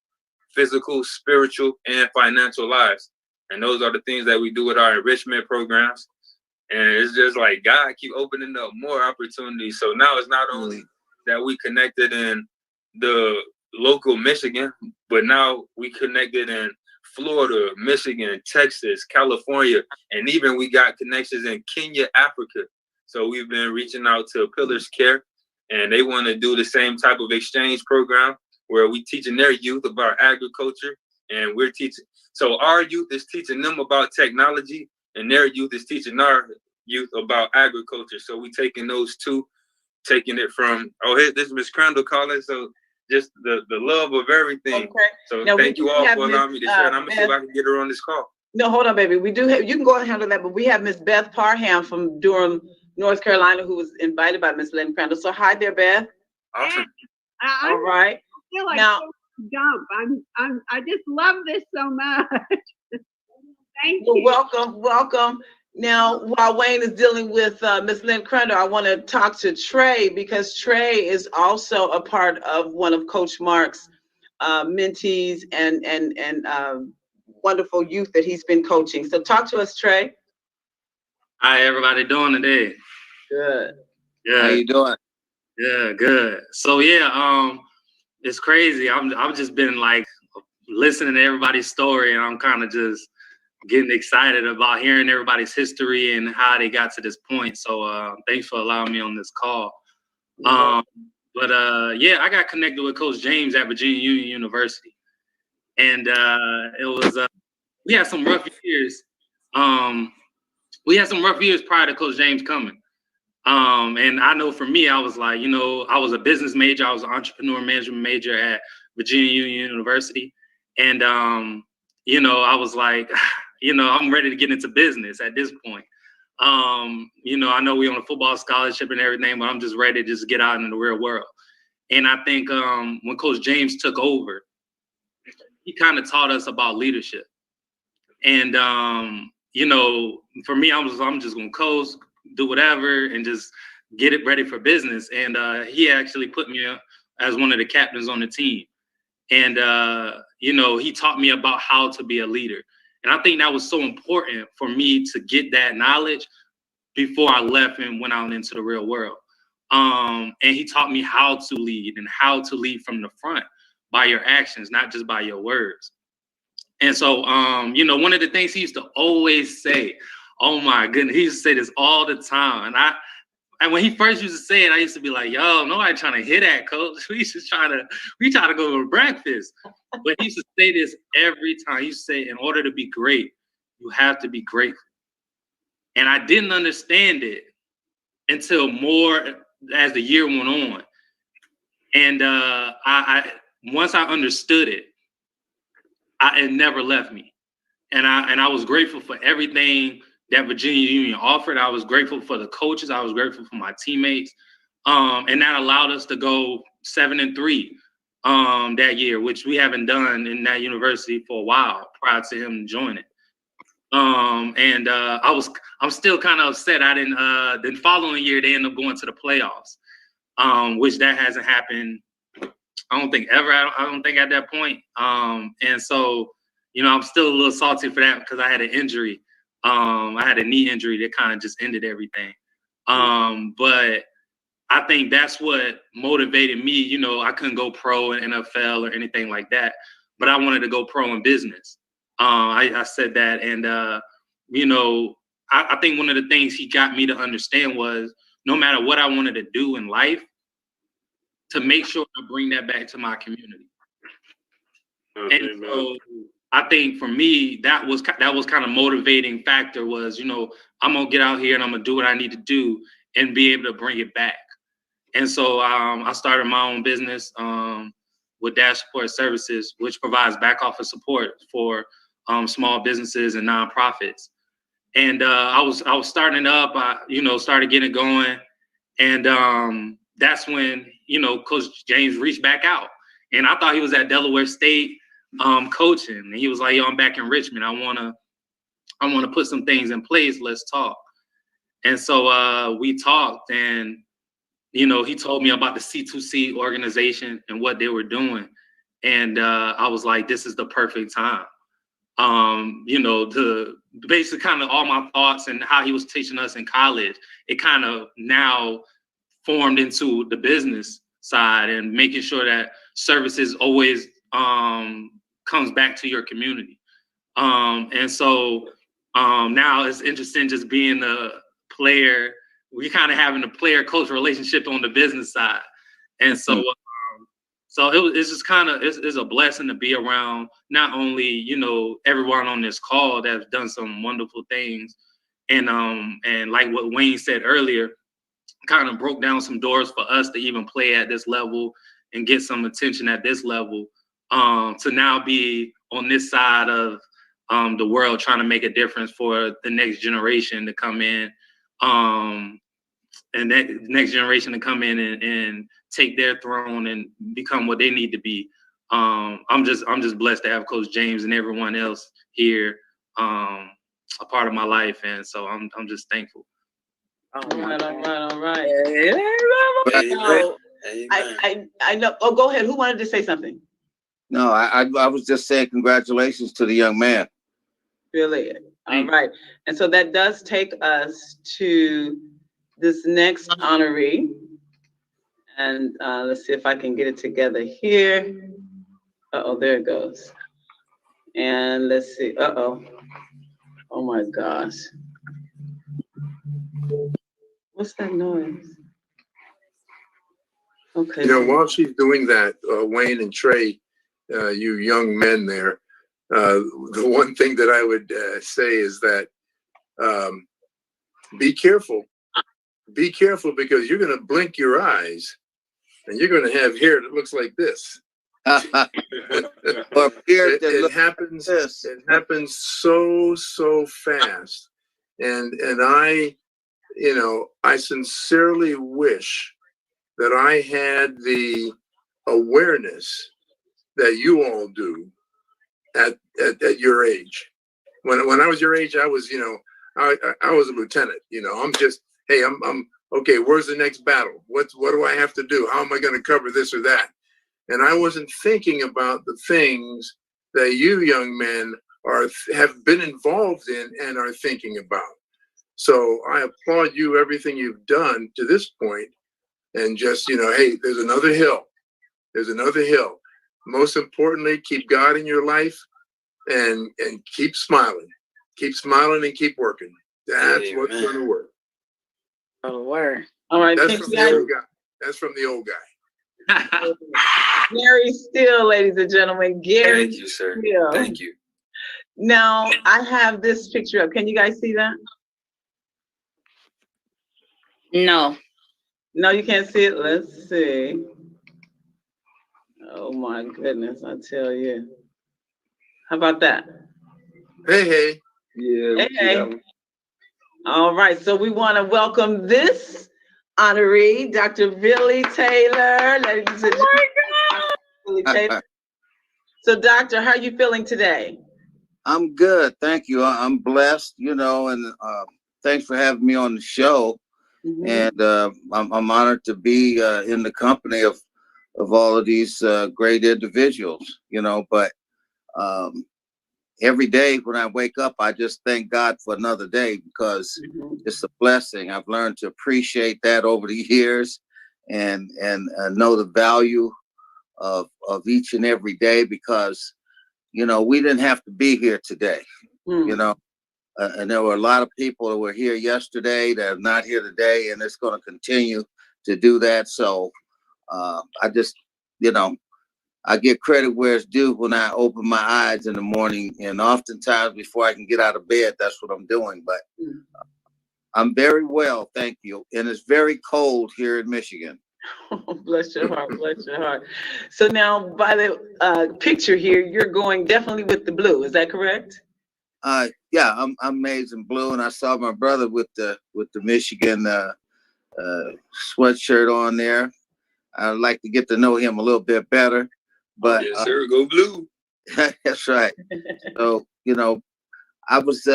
physical, spiritual, and financial lives. And those are the things that we do with our enrichment programs. And it's just like God keep opening up more opportunities. So now it's not only that we connected in the local Michigan, but now we connected in Florida, Michigan, Texas, California, and even we got connections in Kenya, Africa. So we've been reaching out to Pillars Care, and they want to do the same type of exchange program where we teaching their youth about agriculture, and we're teaching. So our youth is teaching them about technology, and their youth is teaching our youth about agriculture. So we taking those two, taking it from, hey, this is Miss Crandall calling. So just the love of everything. Okay. So now, thank you all for allowing me to share. And I'm gonna see if I can get her on this call. No, hold on, baby. We do have, you can go ahead and handle that, but we have Miss Beth Parham from Durham, North Carolina, who was invited by Miss Lynn Crandall. So hi there, Beth. Awesome. All right. I feel like now, I just love this so much. Thank you. Welcome. Now, while Wayne is dealing with Miss Lynn Crandall, I want to talk to Trey, because Trey is also a part of one of Coach Mark's mentees and wonderful youth that he's been coaching. So talk to us, Trey. How everybody doing today? Good. Yeah. How you doing? Yeah, good. So yeah, it's crazy. I've just been like listening to everybody's story, and I'm kind of just getting excited about hearing everybody's history and how they got to this point. So thanks for allowing me on this call. But I got connected with Coach James at Virginia Union University, and it was we had some rough years. We had some rough years prior to Coach James coming. And I know for me, I was like, I was a business major. I was an entrepreneur management major at Virginia Union University. And, I was like, I'm ready to get into business at this point. I know we're on a football scholarship and everything, but I'm just ready to just get out into the real world. And I think when Coach James took over, he kind of taught us about leadership. And, for me, I'm just going to coast, do whatever, and just get it ready for business. And he actually put me as one of the captains on the team. And, he taught me about how to be a leader. And I think that was so important for me to get that knowledge before I left and went out into the real world. And he taught me how to lead and how to lead from the front by your actions, not just by your words. And so, one of the things he used to always say, oh my goodness, he used to say this all the time. And when he first used to say it, I used to be like, yo, nobody trying to hear that, coach. We try to go to breakfast. But he used to say this every time. He used to say, in order to be great, you have to be grateful. And I didn't understand it until more as the year went on. And once I understood it, it never left me. And I was grateful for everything that Virginia Union offered. I was grateful for the coaches. I was grateful for my teammates. And that allowed us to go 7-3 that year, which we haven't done in that university for a while prior to him joining. I'm still kind of upset. I didn't. The following year, they ended up going to the playoffs, which that hasn't happened. I don't think ever. I don't think at that point. And so, I'm still a little salty for that because I had an injury. I had a knee injury that kind of just ended everything. But I think that's what motivated me. I couldn't go pro in NFL or anything like that, but I wanted to go pro in business. I said that. And, I think one of the things he got me to understand was no matter what I wanted to do in life, to make sure I bring that back to my community. And so I think for me, that was kind of motivating factor was, I'm going to get out here and I'm going to do what I need to do and be able to bring it back. And so I started my own business with Dash Support Services, which provides back office support for small businesses and nonprofits. And I was starting it up, started getting it going. And that's when, Coach James reached back out. And I thought he was at Delaware State coaching. And he was like, yo, I'm back in Richmond. I want to put some things in place. Let's talk. And so we talked, and, he told me about the C2C organization and what they were doing. And I was like, this is the perfect time. To basically kind of all my thoughts and how he was teaching us in college, it kind of now formed into the business side and making sure that services always comes back to your community. And so now it's interesting just being a player. We're kind of having a player-coach relationship on the business side. And so it's just kind of, it's a blessing to be around not only, everyone on this call that's done some wonderful things. And like what Wayne said earlier, kind of broke down some doors for us to even play at this level and get some attention at this level, to now be on this side of the world trying to make a difference for the next generation to come in, and that next generation to come in and take their throne and become what they need to be. I'm just blessed to have Coach James and everyone else here, a part of my life, and so I'm just thankful. All right. I know. Oh, go ahead. Who wanted to say something? No, I was just saying congratulations to the young man. Really? All right. And so that does take us to this next honoree. And let's see if I can get it together here. Uh-oh, there it goes. And let's see. Uh-oh. Oh my gosh. What's that noise? Okay. While she's doing that, Wayne and Trey, you young men there, The one thing that I would say is that be careful. Be careful, because you're going to blink your eyes and you're going to have hair that looks like this. It happens. It happens so fast, and I, I sincerely wish that I had the awareness that you all do at your age. When I was your age, I was, I was a lieutenant. I'm just, hey, I'm okay. Where's the next battle? What do I have to do? How am I going to cover this or that? And I wasn't thinking about the things that you young men have been involved in and are thinking about. So I applaud you, everything you've done to this point, and just, hey, there's another hill. There's another hill. Most importantly, keep God in your life and keep smiling. Keep smiling and keep working. That's what's going to work. Oh, word. All right. That's from the old guy. That's from the old guy. Gary Steele, ladies and gentlemen. Gary. Thank you, sir. Steele. Thank you. Now, I have this picture up. Can you guys see that? No. No, you can't see it? Let's see. Oh, my goodness. I tell you. How about that? Hey. Yeah. Hey. All right. So we want to welcome this honoree, Dr. Willie Taylor. Ladies and gentlemen. Willie Taylor. So, Doctor, how are you feeling today? I'm good, thank you. I'm blessed, and thanks for having me on the show. Mm-hmm. And I'm honored to be in the company of all of these great individuals, But every day when I wake up, I just thank God for another day, because it's a blessing. I've learned to appreciate that over the years, and know the value of each and every day, because we didn't have to be here today. And there were a lot of people that were here yesterday that are not here today, and it's going to continue to do that. So I just, I get credit where it's due when I open my eyes in the morning, and oftentimes before I can get out of bed, that's what I'm doing. But I'm very well, thank you. And it's very cold here in Michigan. Bless your heart, bless your heart. So now, by the picture here, you're going definitely with the blue. Is that correct? Yeah, I'm maize and blue, and I saw my brother with the Michigan sweatshirt on there. I'd like to get to know him a little bit better. But yes, sir, go blue. That's right. So I was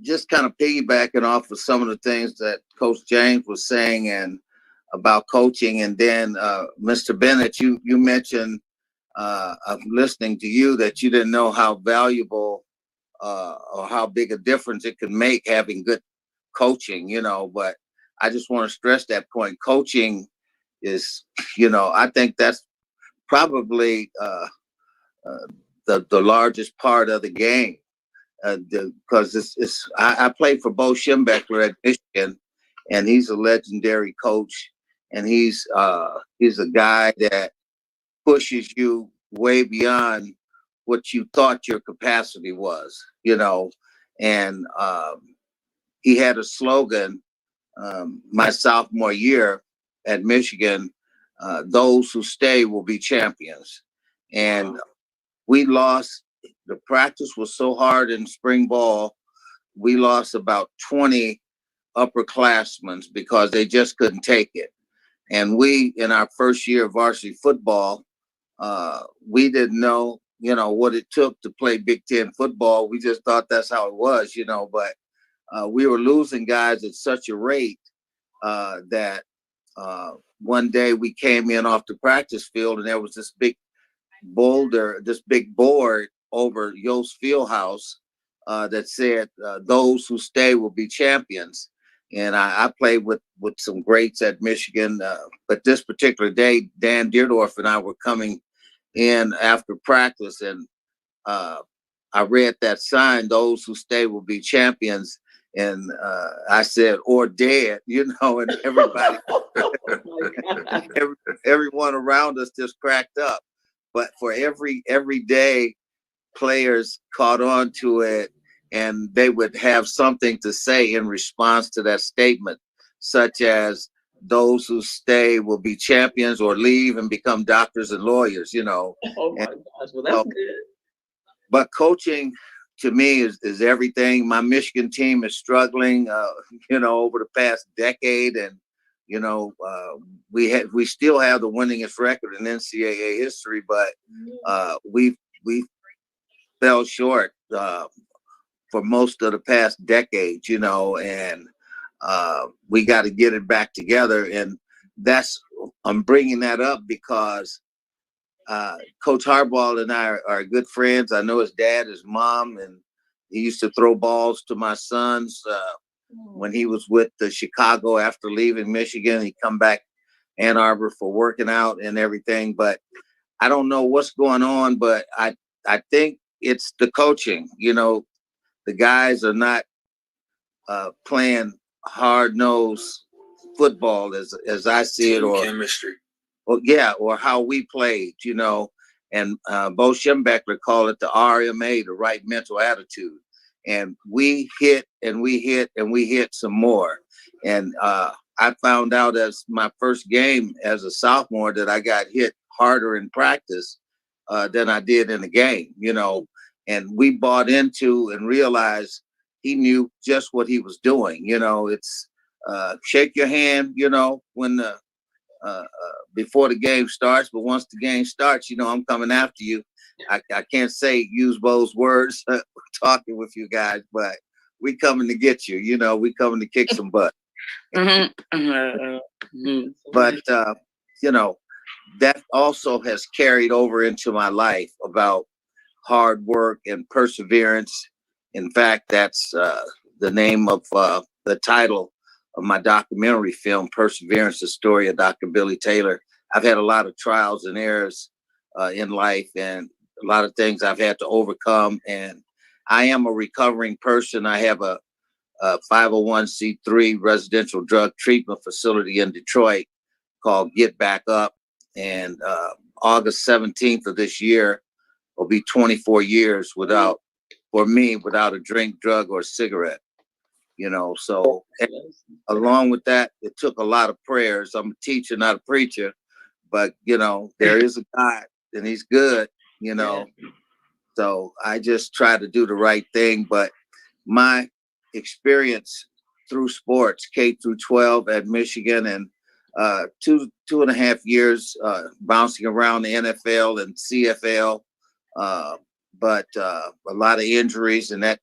just kind of piggybacking off of some of the things that Coach James was saying and about coaching, and then Mr. Bennett, you mentioned of listening to you that you didn't know how valuable or how big a difference it can make having good coaching, but I just want to stress that point. Coaching is, I think that's probably the largest part of the game, because I played for Bo Schembechler at Michigan, and he's a legendary coach, and he's a guy that pushes you way beyond what you thought your capacity was, and he had a slogan my sophomore year at Michigan, those who stay will be champions. And we lost, the practice was so hard in spring ball, we lost about 20 upperclassmen because they just couldn't take it. And we, in our first year of varsity football, we didn't know, what it took to play Big Ten football. We just thought that's how it was, but we were losing guys at such a rate that one day we came in off the practice field, and there was this big board over Yost Fieldhouse that said, those who stay will be champions. And I played with some greats at Michigan, but this particular day, Dan Deerdorf and I were coming in after practice, and I read that sign, those who stay will be champions. And I said, or dead, and everybody, everyone around us just cracked up. But for every day players caught on to it, and they would have something to say in response to that statement, such as those who stay will be champions or leave and become doctors and lawyers, you know. Oh my gosh, well, that's good. But coaching to me is everything. My Michigan team is struggling, you know, over the past decade, and you know, we still have the winningest record in NCAA history, but we fell short for most of the past decade, you know, and we got to get it back together. And I'm bringing that up because Coach Harbaugh and I are good friends. I know his dad, his mom, and he used to throw balls to my sons when he was with the Chicago after leaving Michigan. He'd come back Ann Arbor for working out and everything. But I don't know what's going on, but I think it's the coaching. You know, the guys are not playing hard-nosed football as I see it, or chemistry. Well, yeah, or how we played, you know, and Bo Schembechler called it the RMA, the right mental attitude. And we hit and we hit and we hit some more. And I found out as my first game as a sophomore that I got hit harder in practice than I did in the game, you know. And we bought into and realized he knew just what he was doing. You know, it's shake your hand, you know, when the before the game starts, but once the game starts, you know, I'm coming after you. I can't use those words talking with you guys, but we coming to get you, you know, we coming to kick some butt. But, you know, that also has carried over into my life about hard work and perseverance. In fact, that's the name of the title of my documentary film, Perseverance, the story of Dr. Billy Taylor. I've had a lot of trials and errors in life and a lot of things I've had to overcome. And I am a recovering person. I have a 501c3 residential drug treatment facility in Detroit called Get Back Up. And August 17th of this year will be 24 years without a drink, drug, or cigarette. You know, so along with that, it took a lot of prayers. I'm a teacher, not a preacher, but you know, there is a God and he's good, you know. Yeah. So I just try to do the right thing. But my experience through sports, K through 12 at Michigan, and 2.5 years bouncing around the NFL and CFL, but a lot of injuries, and that,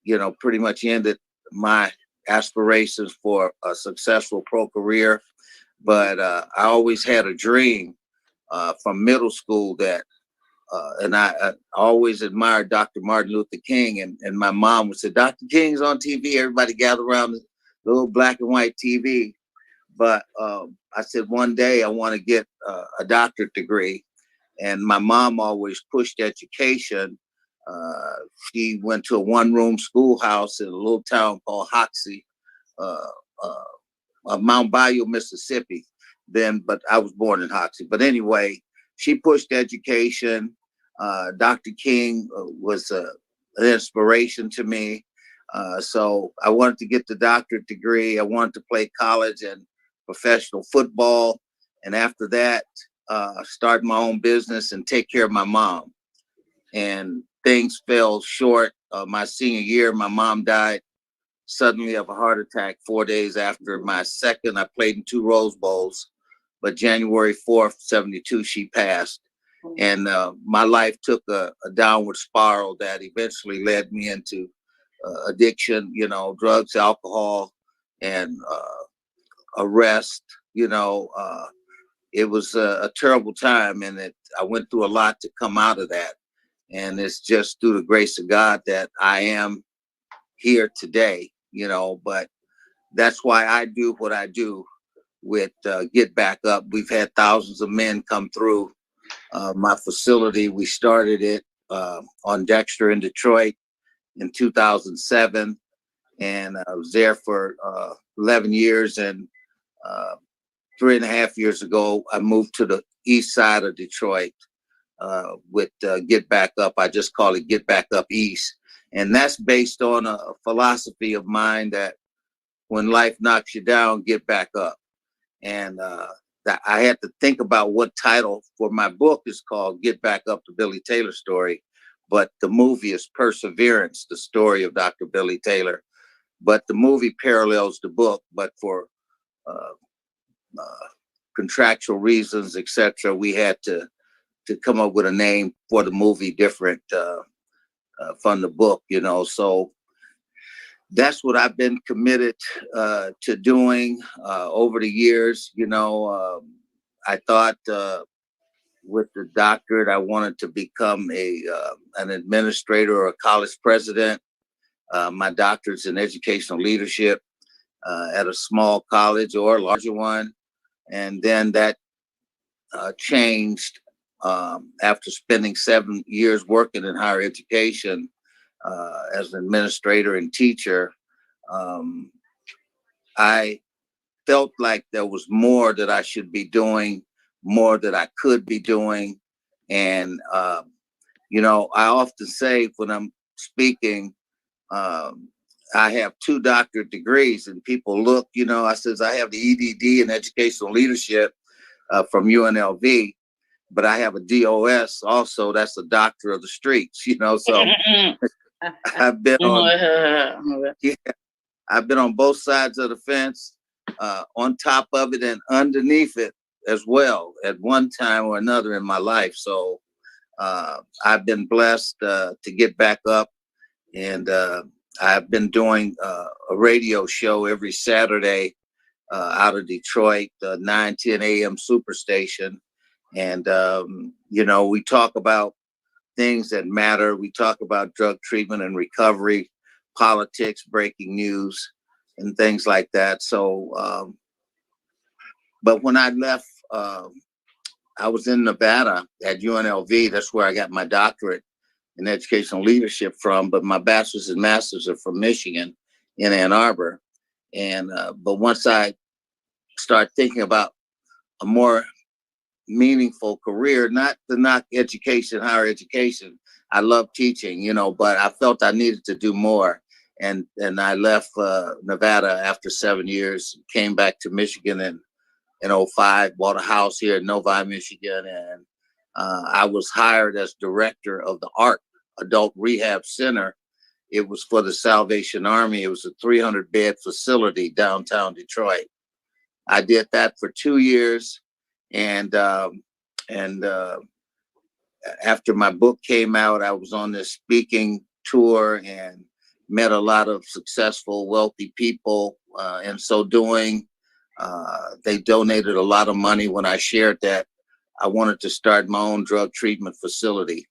you know, pretty much ended my aspirations for a successful pro career. But I always had a dream from middle school that, and I always admired Dr. Martin Luther King, and my mom would say, Dr. King's on TV, everybody gather around the little black and white TV. But I said, one day I want to get a doctorate degree. And my mom always pushed education. She went to a one-room schoolhouse in a little town called Hoxie, Mount Bayou, Mississippi. But I was born in Hoxie. But anyway, she pushed education. Dr. King was an inspiration to me. So I wanted to get the doctorate degree. I wanted to play college and professional football. And after that, start my own business and take care of my mom. And things fell short. My senior year, my mom died suddenly of a heart attack 4 days after my second. I played in 2 Rose Bowls, but January 4th, 72, she passed. And my life took a downward spiral that eventually led me into addiction, you know, drugs, alcohol, and arrest. You know, it was a terrible time, and I went through a lot to come out of that. And it's just through the grace of God that I am here today, you know. But that's why I do what I do with Get Back Up. We've had thousands of men come through my facility. We started it on Dexter in Detroit in 2007, and I was there for 11 years. And 3.5 years ago, I moved to the east side of Detroit with Get Back Up. I just call it Get Back Up East. And that's based on a philosophy of mine that when life knocks you down, get back up. And that I had to think about what title for my book is called Get Back Up, the Billy Taylor Story. But the movie is Perseverance, the story of Dr. Billy Taylor. But the movie parallels the book, but for contractual reasons, etc., we had to come up with a name for the movie different from the book, you know. So that's what I've been committed to doing over the years. You know, I thought with the doctorate, I wanted to become an administrator or a college president. My doctorate's in educational leadership at a small college or a larger one. And then that changed after spending 7 years working in higher education as an administrator and teacher. I felt like there was more that I should be doing, more that I could be doing. And, you know, I often say when I'm speaking, I have 2 doctorate degrees, and people look, you know, I says I have the EDD in educational leadership from UNLV, but I have a DOS also. That's a doctor of the streets, you know. So I've been on, I've been on both sides of the fence, on top of it and underneath it as well at one time or another in my life. So I've been blessed to get back up, and I've been doing a radio show every Saturday out of Detroit, 9:10 a.m. Superstation. And, you know, we talk about things that matter. We talk about drug treatment and recovery, politics, breaking news, and things like that. So, but when I left, I was in Nevada at UNLV. That's where I got my doctorate in educational leadership from, but my bachelor's and master's are from Michigan in Ann Arbor. And, but once I start thinking about a more meaningful career, not to knock education, higher education, I love teaching, you know, but I felt I needed to do more. And I left Nevada after 7 years, came back to Michigan in 2005, bought a house here in Novi, Michigan. And I was hired as director of the ARC Adult Rehab Center. It was for the Salvation Army. It was a 300-bed facility downtown Detroit. I did that for 2 years. And after my book came out, I was on this speaking tour and met a lot of successful, wealthy people. In so doing, they donated a lot of money when I shared that I wanted to start my own drug treatment facility.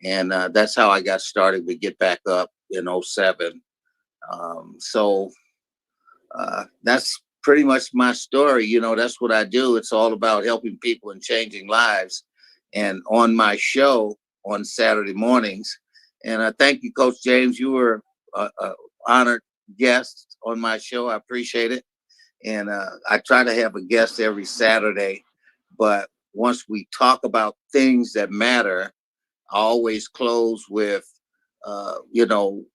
And that's how I got started with Get Back Up in 2007. So that's pretty much my story. You know, that's what I do. It's all about helping people and changing lives. And on my show on Saturday mornings, and thank you, Coach James. You were an honored guest on my show. I appreciate it. And I try to have a guest every Saturday. But once we talk about things that matter, I always close with, you know,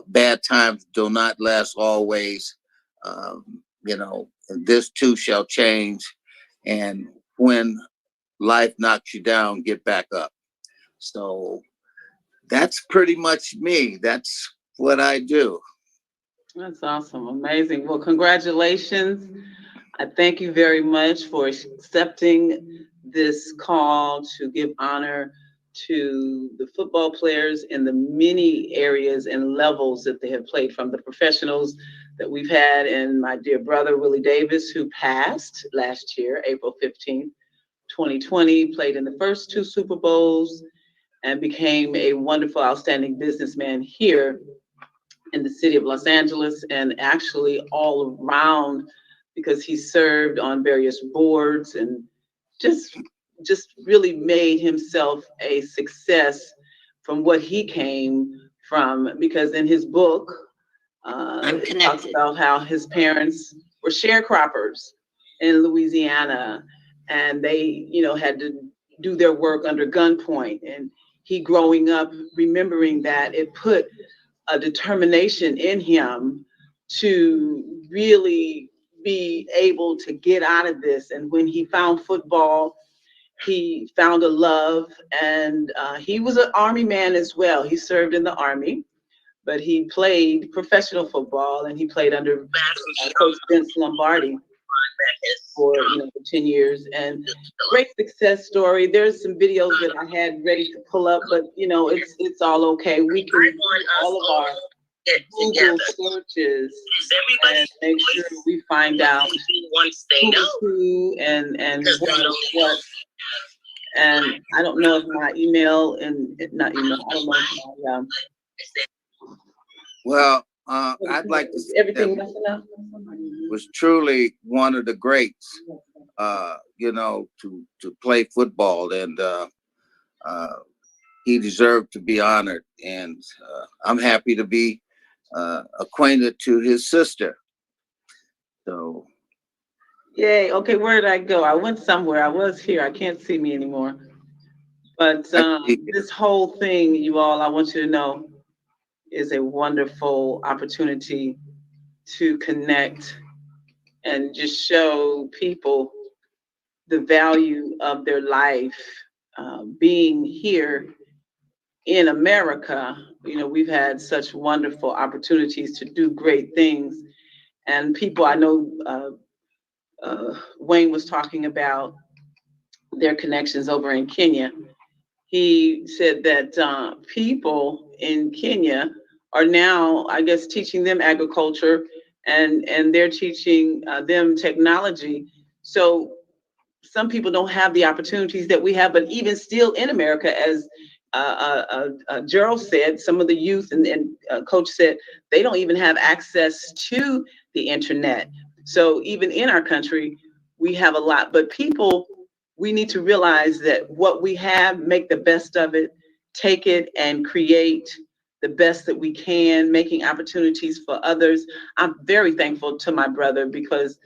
bad times do not last always. You know, this too shall change. And when life knocks you down, get back up. So that's pretty much me. That's what I do. That's awesome. Amazing. Well, congratulations. I thank you very much for accepting this call to give honor to the football players in the many areas and levels that they have played, from the professionals that we've had, and my dear brother, Willie Davis, who passed last year, April 15th, 2020, played in the first 2 Super Bowls and became a wonderful, outstanding businessman here in the city of Los Angeles, and actually all around, because he served on various boards and just really made himself a success from what he came from. Because in his book, it talks about how his parents were sharecroppers in Louisiana, and they, you know, had to do their work under gunpoint. And he growing up, remembering that, it put a determination in him to really be able to get out of this. And when he found football, he found a love, and he was an Army man as well. He served in the Army, but he played professional football, and he played under Coach Vince Lombardi for 10 years. And great success story. There's some videos that I had ready to pull up, but it's all okay. We can do all of our Google searches and make sure we find out who's who and what is what. And I don't know if my email and not email. I don't know if my Well, I'd like to say everything that messing up. was truly one of the greats, to play football, and he deserved to be honored. And I'm happy to be acquainted to his sister. So. Yay. Okay, where did I go? I went somewhere. I was here. I can't see me anymore. But this whole thing, you all, I want you to know, is a wonderful opportunity to connect and just show people the value of their life being here in America. We've had such wonderful opportunities to do great things. And people, I know Wayne was talking about their connections over in Kenya. He said that people in Kenya are now, I guess, teaching them agriculture, and they're teaching them technology. So some people don't have the opportunities that we have, but even still in America, as Gerald said, some of the youth and Coach said, they don't even have access to the internet. So even in our country, we have a lot, but people, we need to realize that what we have, make the best of it, take it and create the best that we can, making opportunities for others. I'm very thankful to my brother because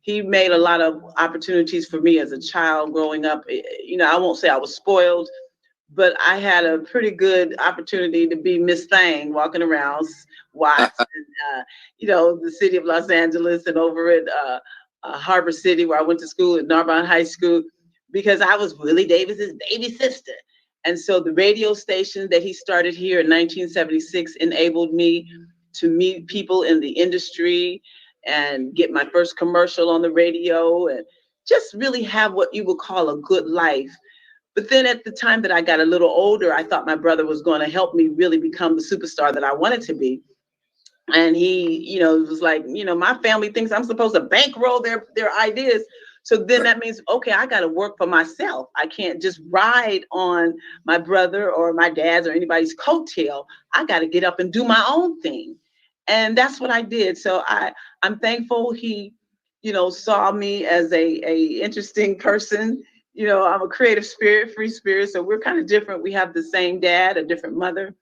he made a lot of opportunities for me as a child growing up. I won't say I was spoiled, but I had a pretty good opportunity to be Miss Thang, walking around Watts, and, the city of Los Angeles, and over at Harbor City, where I went to school at Narbonne High School, because I was Willie Davis's baby sister. And so the radio station that he started here in 1976 enabled me to meet people in the industry and get my first commercial on the radio and just really have what you would call a good life. But then at the time that I got a little older, I thought my brother was going to help me really become the superstar that I wanted to be. And he, was like, my family thinks I'm supposed to bankroll their ideas. So then that means, okay, I got to work for myself. I can't just ride on my brother or my dad's or anybody's coattail. I got to get up and do my own thing. And that's what I did. So I'm thankful he, saw me as a interesting person. I'm a creative spirit, free spirit. So we're kind of different. We have the same dad, a different mother.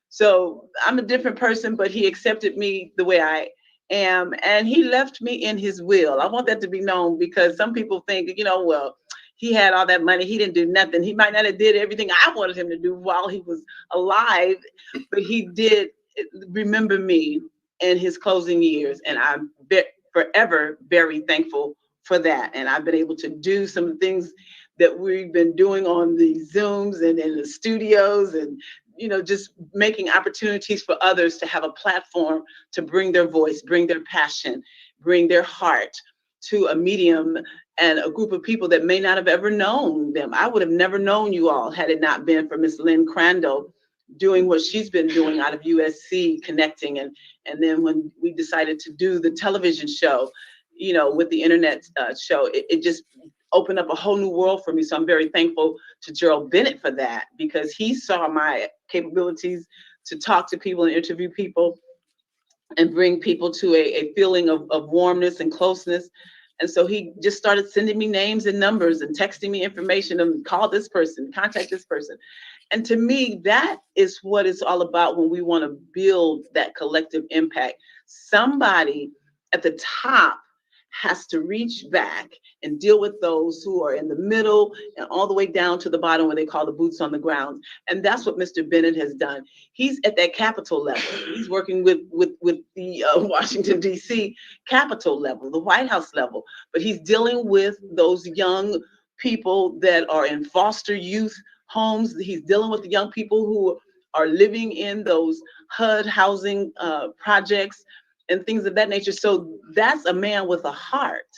So I'm a different person, but he accepted me the way I am, and he left me in his will. I want that to be known, because some people think, well, he had all that money, he didn't do nothing. He might not have did everything I wanted him to do while he was alive, but he did remember me in his closing years, and I'm forever very thankful for that. And I've been able to do some things that we've been doing on the Zooms and in the studios, and just making opportunities for others to have a platform to bring their voice, bring their passion, bring their heart to a medium and a group of people that may not have ever known them. I would have never known you all had it not been for Miss Lynn Crandall doing what she's been doing out of USC, connecting. And then when we decided to do the television show, with the internet show, it just opened up a whole new world for me. So I'm very thankful to Gerald Bennett for that, because he saw my capabilities to talk to people and interview people and bring people to a feeling of warmness and closeness. And so he just started sending me names and numbers and texting me information and call this person, contact this person. And to me, that is what it's all about when we want to build that collective impact. Somebody at the top has to reach back and deal with those who are in the middle and all the way down to the bottom, what they call the boots on the ground. And that's what Mr. Bennett has done. He's at that Capitol level. He's working with the Washington, D.C. Capitol level, the White House level. But he's dealing with those young people that are in foster youth homes. He's dealing with the young people who are living in those HUD housing projects and things of that nature. So that's a man with a heart.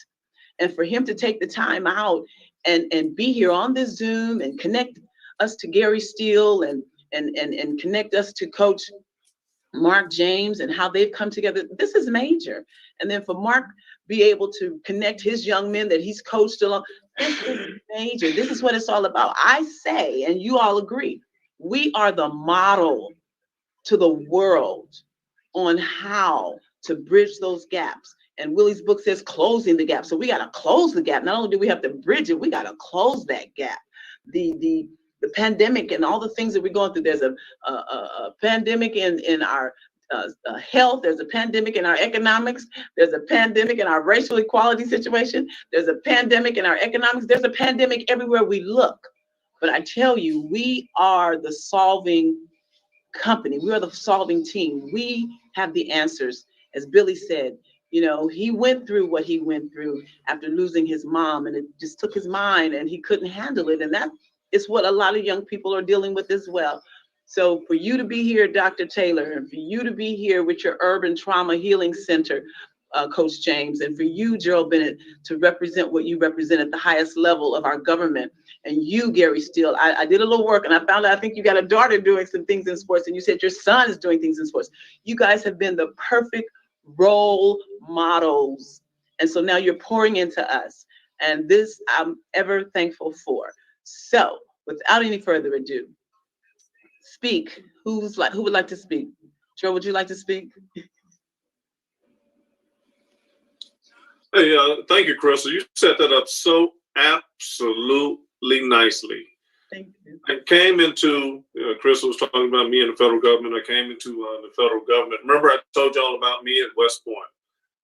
And for him to take the time out and be here on this Zoom and connect us to Gary Steele and connect us to Coach Mark James and how they've come together, this is major. And then for Mark be able to connect his young men that he's coached along, this is major. This is what it's all about. I say, and you all agree, we are the model to the world on how to bridge those gaps. And Willie's book says closing the gap. So we got to close the gap. Not only do we have to bridge it, we got to close that gap. The pandemic and all the things that we're going through. There's a pandemic in our health. There's a pandemic in our economics. There's a pandemic in our racial equality situation. There's a pandemic in our economics. There's a pandemic everywhere we look. But I tell you, we are the solving company. We are the solving team. We have the answers. As Billy said, you know, he went through what he went through after losing his mom, and it just took his mind and he couldn't handle it. And that is what a lot of young people are dealing with as well. So for you to be here, Dr. Taylor, and for you to be here with your Urban Trauma Healing Center, Coach James, and for you, Gerald Bennett, to represent what you represent at the highest level of our government, and you, Gary Steele, I did a little work and I found out, I think you got a daughter doing some things in sports, and you said your son is doing things in sports. You guys have been the perfect role models. And so now you're pouring into us. And this I'm ever thankful for. So without any further ado, speak. Who would like to speak? Joe, would you like to speak? Hey, thank you, Crystal. You set that up so absolutely nicely. Thank you. I came into, Crystal was talking about me and the federal government. I came into the federal government. Remember, I told y'all about me at West Point.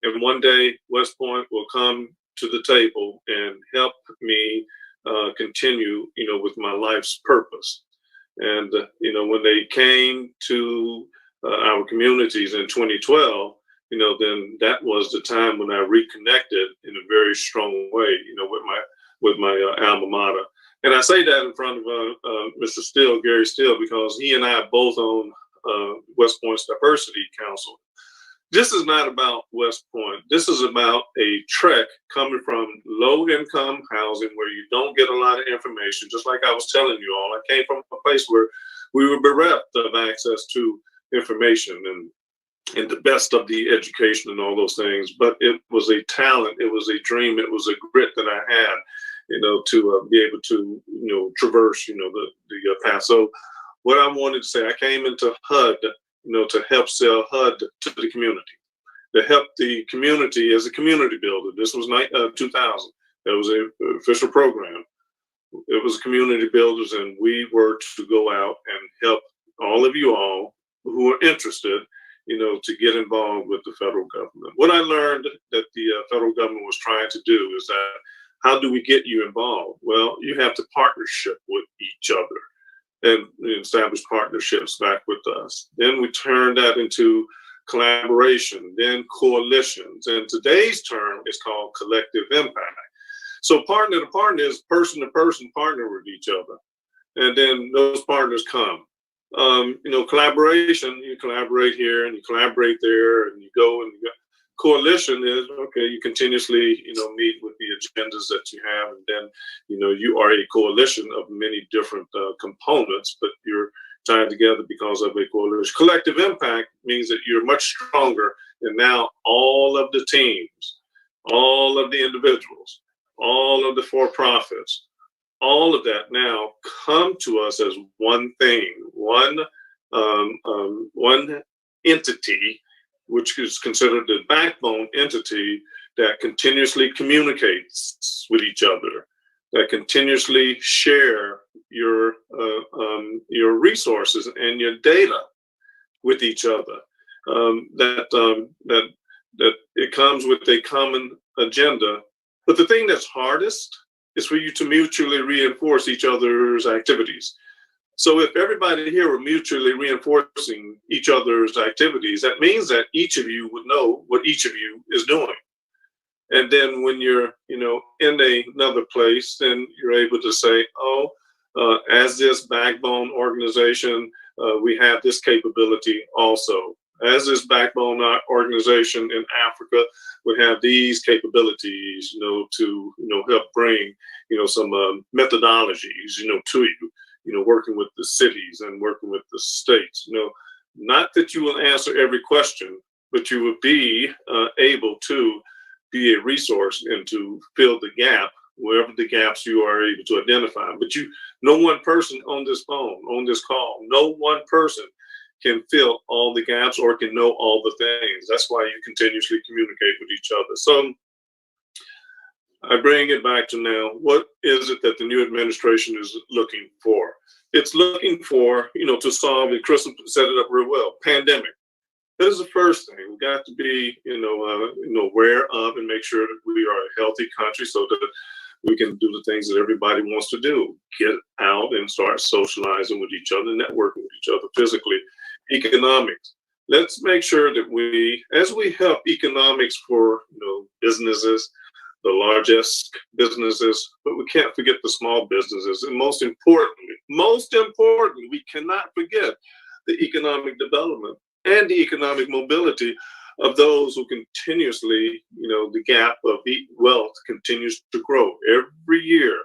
And one day, West Point will come to the table and help me continue, you know, with my life's purpose. And, you know, when they came to our communities in 2012, you know, then that was the time when I reconnected in a very strong way, you know, with my alma mater. And I say that in front of Mr. Steele, Gary Steele, because he and I both own West Point's Diversity Council. This is not about West Point. This is about a trek coming from low-income housing where you don't get a lot of information. Just like I was telling you all, I came from a place where we were bereft of access to information and the best of the education and all those things. But it was a talent, it was a dream, it was a grit that I had, you know, to be able to, you know, traverse, you know, the path. So what I wanted to say, I came into HUD, you know, to help sell HUD to the community, to help the community as a community builder. This was 2000. That was an official program. It was community builders, and we were to go out and help all of you all who are interested, you know, to get involved with the federal government. What I learned that the federal government was trying to do is that, how do we get you involved? Well, you have to partnership with each other and establish partnerships back with us. Then we turn that into collaboration, then coalitions. And today's term is called collective impact. So partner to partner is person to person partner with each other. And then those partners come. You know, collaboration, you collaborate here and you collaborate there and you go and you go. Coalition is, okay, you continuously, you know, meet with the agendas that you have, and then, you know, you are a coalition of many different components, but you're tied together because of a coalition. Collective impact means that you're much stronger, and now all of the teams, all of the individuals, all of the for-profits, all of that now come to us as one thing, one entity, which is considered the backbone entity that continuously communicates with each other, that continuously share your resources and your data with each other, that that it comes with a common agenda. But the thing that's hardest is for you to mutually reinforce each other's activities. So if everybody here were mutually reinforcing each other's activities, that means that each of you would know what each of you is doing. And then when you're, in another place, then you're able to say, as this backbone organization, we have this capability also. As this backbone organization in Africa, we have these capabilities, to, help bring, some methodologies, to you, working with the cities and working with the states. Not that you will answer every question, but you will be able to be a resource and to fill the gap, wherever the gaps you are able to identify. But no one person on this phone, on this call, no one person can fill all the gaps or can know all the things. That's why you continuously communicate with each other. So I bring it back to now, what is it that the new administration is looking for? It's looking for, to solve, and Chris set it up real well, pandemic. That is the first thing. We got to be, aware of and make sure that we are a healthy country so that we can do the things that everybody wants to do. Get out and start socializing with each other, networking with each other physically. Economics. Let's make sure that we, as we help economics for, businesses, the largest businesses, but we can't forget the small businesses. And most importantly, we cannot forget the economic development and the economic mobility of those who continuously, the gap of wealth continues to grow every year.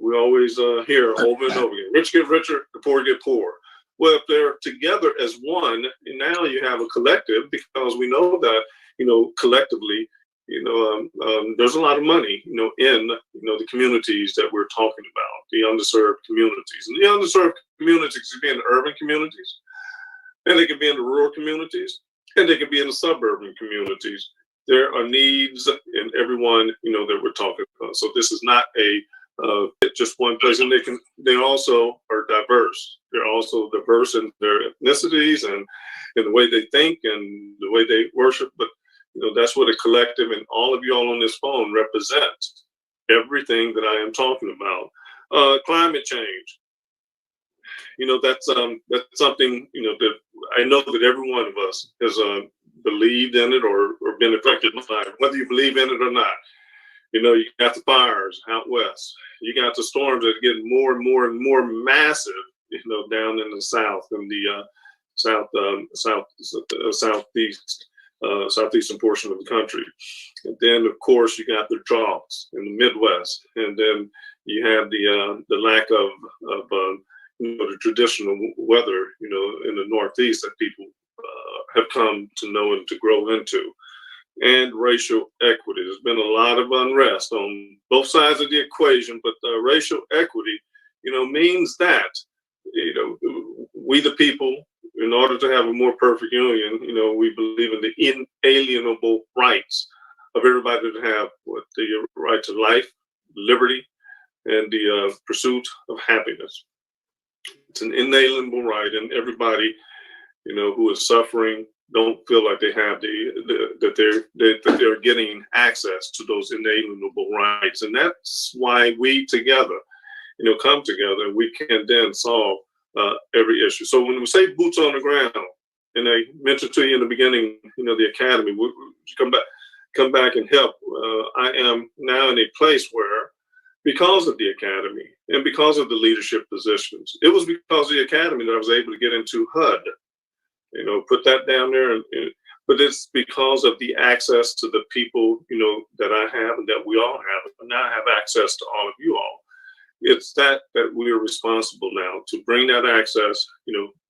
We always hear over and over again, rich get richer, the poor get poorer. Well, if they're together as one, and now you have a collective, because we know that, collectively, there's a lot of money, in, the communities that we're talking about, the underserved communities. And the underserved communities can be in the urban communities, and they can be in the rural communities, and they can be in the suburban communities. There are needs in everyone, that we're talking about. So this is not a just one place, and they also are diverse. They're also diverse in their ethnicities and in the way they think and the way they worship. But that's what a collective, and all of you all on this phone represent everything that I am talking about. Climate change. That's something that I know that every one of us has believed in it or been affected by it, whether you believe in it or not. You got the fires out west. You got the storms that are getting more and more and more massive, down in the south and the southeastern portion of the country. And then, of course, you got the droughts in the Midwest, and then you have the lack of the traditional weather, in the Northeast that people have come to know and to grow into. And racial equity. There's been a lot of unrest on both sides of the equation, but racial equity, means that, we the people, in order to have a more perfect union, we believe in the inalienable rights of everybody to have the right to life, liberty, and the pursuit of happiness. It's an inalienable right, and everybody, who is suffering don't feel like they have that they're getting access to those inalienable rights. And that's why we together, come together, and we can then solve every issue. So when we say boots on the ground, and I mentioned to you in the beginning, the academy, we come back and help. I am now in a place where, because of the academy and because of the leadership positions, it was because of the academy that I was able to get into HUD. Put that down there, but it's because of the access to the people, that I have and that we all have, and now I have access to all of you all. It's that we are responsible now to bring that access,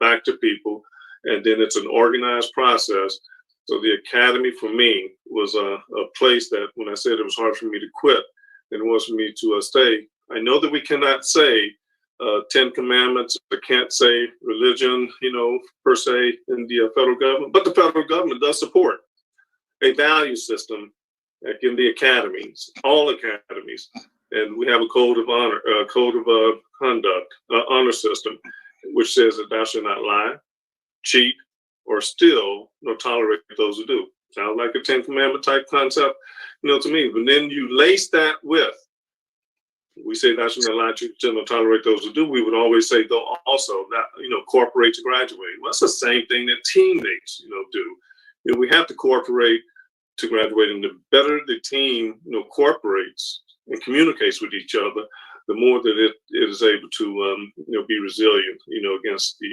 back to people, and then it's an organized process. So the academy for me was a place that, when I said it was hard for me to quit, and it was for me to stay. I know that we cannot say 10 Commandments. I can't say religion, per se in the federal government, but the federal government does support a value system, like in the academies, all academies. And we have a code of honor, code of conduct, honor system, which says that thou shalt not lie, cheat, or steal, nor tolerate those who do. Sounds like a 10 commandment type concept, to me. But then you lace that with, we say thou shalt not lie, shalt not tolerate those who do. We would always say, though, also that, cooperate to graduate. Well, that's the same thing that teammates, do. We have to cooperate to graduate, and the better the team, cooperates and communicates with each other, the more that it is able to, be resilient, against the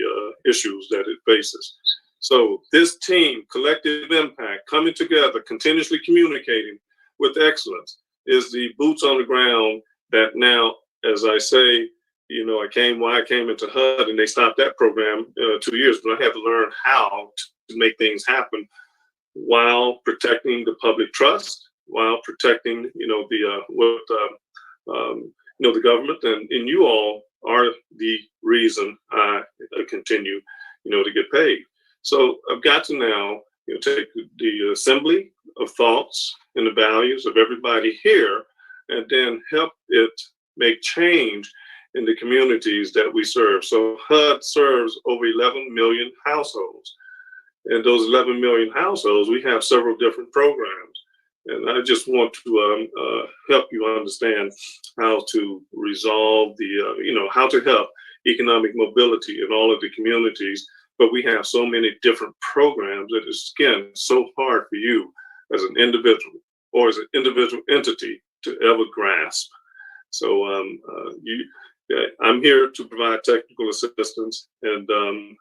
issues that it faces. So this team, collective impact, coming together, continuously communicating with excellence, is the boots on the ground that now, as I say, I came into HUD and they stopped that program 2 years, but I had to learn how to make things happen while protecting the public trust, while protecting, the government, and you all are the reason I continue, to get paid. So I've got to now, take the assembly of thoughts and the values of everybody here, and then help it make change in the communities that we serve. So HUD serves over 11 million households. And those 11 million households, we have several different programs. And I just want to help you understand how to resolve the, how to help economic mobility in all of the communities. But we have so many different programs that it's, again, so hard for you as an individual or as an individual entity to ever grasp. So I'm here to provide technical assistance. And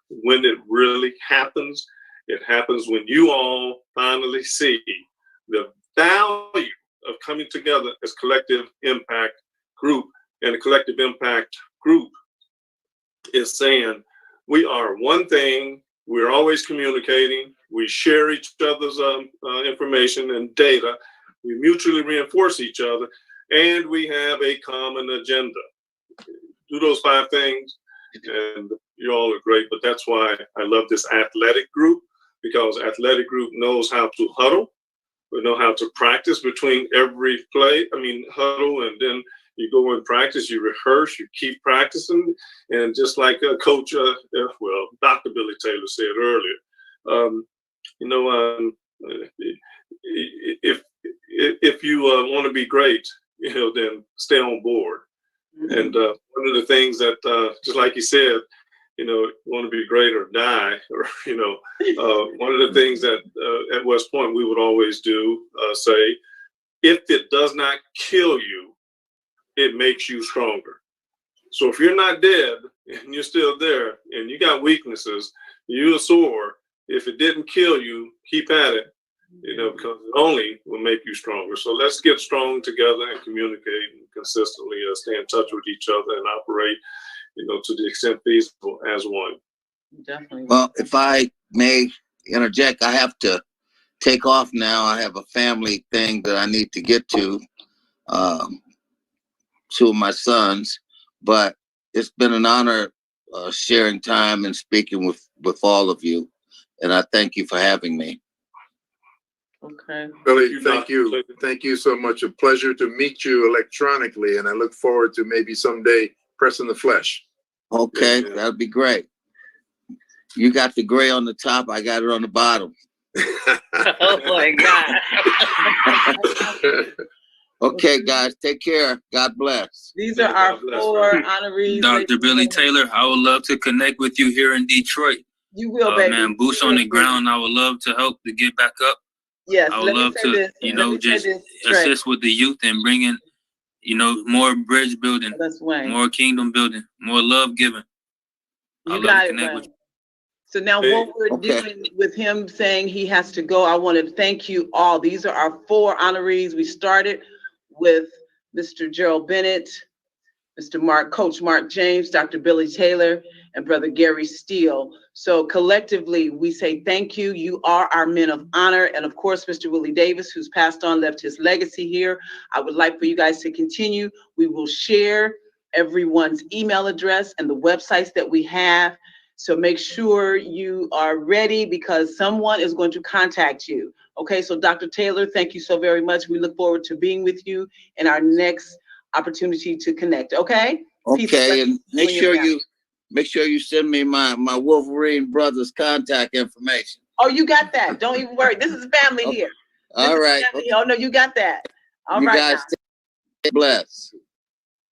when it really happens, it happens when you all finally see the value of coming together as collective impact group. And a collective impact group is saying, we are one thing, we're always communicating, we share each other's information and data, we mutually reinforce each other, and we have a common agenda. Do those 5 things, and you all are great. But that's why I love this athletic group, because athletic group knows how to huddle, we know how to practice between every play. Huddle, and then you go in practice, you rehearse, you keep practicing. And just like Coach, Dr. Billy Taylor said earlier, if you want to be great, then stay on board. Mm-hmm. And one of the things that, just like you said, want to be great or die, or, one of the things that at West Point we would always do, say, if it does not kill you, it makes you stronger. So if you're not dead and you're still there and you got weaknesses, you're sore, if it didn't kill you, keep at it, because it only will make you stronger. So let's get strong together and communicate and consistently stay in touch with each other and operate, to the extent feasible as one. Definitely. Well, if I may interject, I have to take off now. I have a family thing that I need to get to. 2 of my sons, but it's been an honor sharing time and speaking with all of you, and I thank you for having me. Okay. Billy, thank you. Thank you so much. A pleasure to meet you electronically, and I look forward to maybe someday pressing the flesh. Okay, that'd be great. You got the gray on the top, I got it on the bottom. Oh my God. Okay, guys, take care. God bless. These are our 4 honorees. Dr. Billy Taylor, I would love to connect with you here in Detroit. You will, baby. Man, boots on the ground. I would love to help to get back up. Yes, I would love to, just assist with the youth and bringing, more bridge building, more kingdom building, more love giving. You got it, man. So now what we're doing with him saying he has to go, I want to thank you all. These are our 4 honorees. We started with Mr. Gerald Bennett, Coach Mark James, Dr. Billy Taylor, and Brother Gary Steele. So collectively, we say thank you. You are our men of honor. And of course, Mr. Willie Davis, who's passed on, left his legacy here. I would like for you guys to continue. We will share everyone's email address and the websites that we have. So make sure you are ready, because someone is going to contact you. Okay, so Dr. Taylor, thank you so very much. We look forward to being with you in our next opportunity to connect. Okay. Okay, and make sure you send me my Wolverine brothers contact information. Oh, you got that. Don't even worry. This is family here. All right. Family. Oh, no, you got that. All you right. guys stay blessed.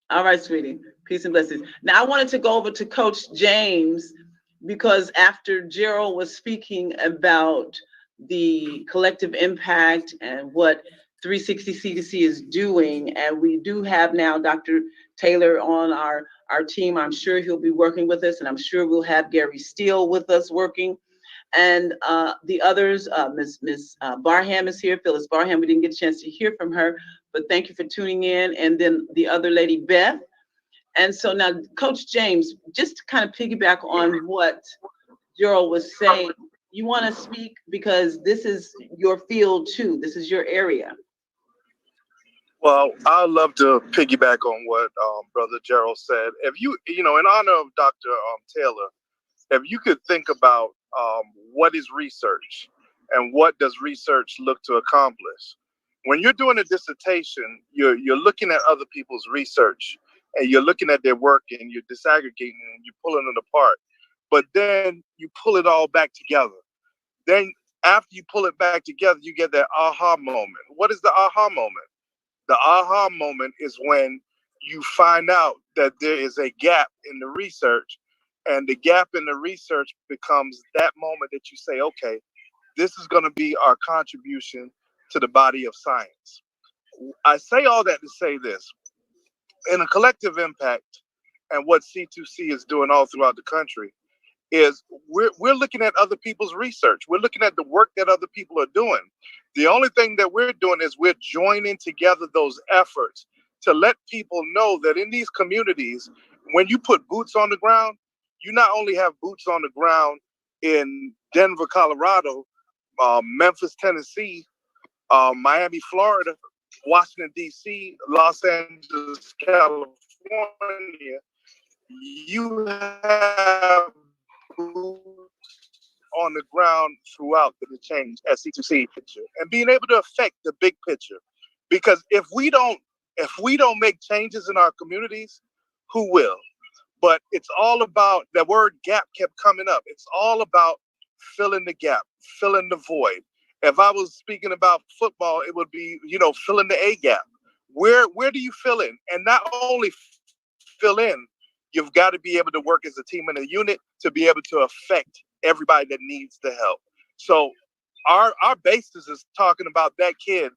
All right, sweetie. Peace and blessings. Now, I wanted to go over to Coach James because after Gerald was speaking about the collective impact and what 360 CDC is doing, and we do have now Dr. Taylor on our team. I'm sure he'll be working with us, and I'm sure we'll have Gary Steele with us working. And the others, Miss Barham is here. Phyllis Barham, we didn't get a chance to hear from her, but thank you for tuning in. And then the other lady, Beth. And so now, Coach James, just to kind of piggyback on what Gerald was saying, you want to speak because this is your field too. This is your area. Well, I'd love to piggyback on what Brother Gerald said. If you know, in honor of Dr. Taylor, if you could think about what is research and what does research look to accomplish? When you're doing a dissertation, you're looking at other people's research and you're looking at their work and you're disaggregating and you're pulling it apart. But then you pull it all back together. Then after you pull it back together, you get that aha moment. What is the aha moment? The aha moment is when you find out that there is a gap in the research, and the gap in the research becomes that moment that you say, okay, this is going to be our contribution to the body of science. I say all that to say this. In a collective impact, and what C2C is doing all throughout the country, is we're looking at other people's research. We're looking at the work that other people are doing. The only thing that we're doing is we're joining together those efforts to let people know that in these communities, when you put boots on the ground, you not only have boots on the ground in Denver, Colorado, Memphis, Tennessee, Miami, Florida, Washington, D.C., Los Angeles, California, you have on the ground throughout the change at C2C picture and being able to affect the big picture. Because if we don't make changes in our communities, who will? But it's all about, that word gap kept coming up. It's all about filling the gap, filling the void. If I was speaking about football, it would be, filling the A gap. Where do you fill in? And not only fill in, you've got to be able to work as a team and a unit to be able to affect everybody that needs the help. So our basis is talking about that kid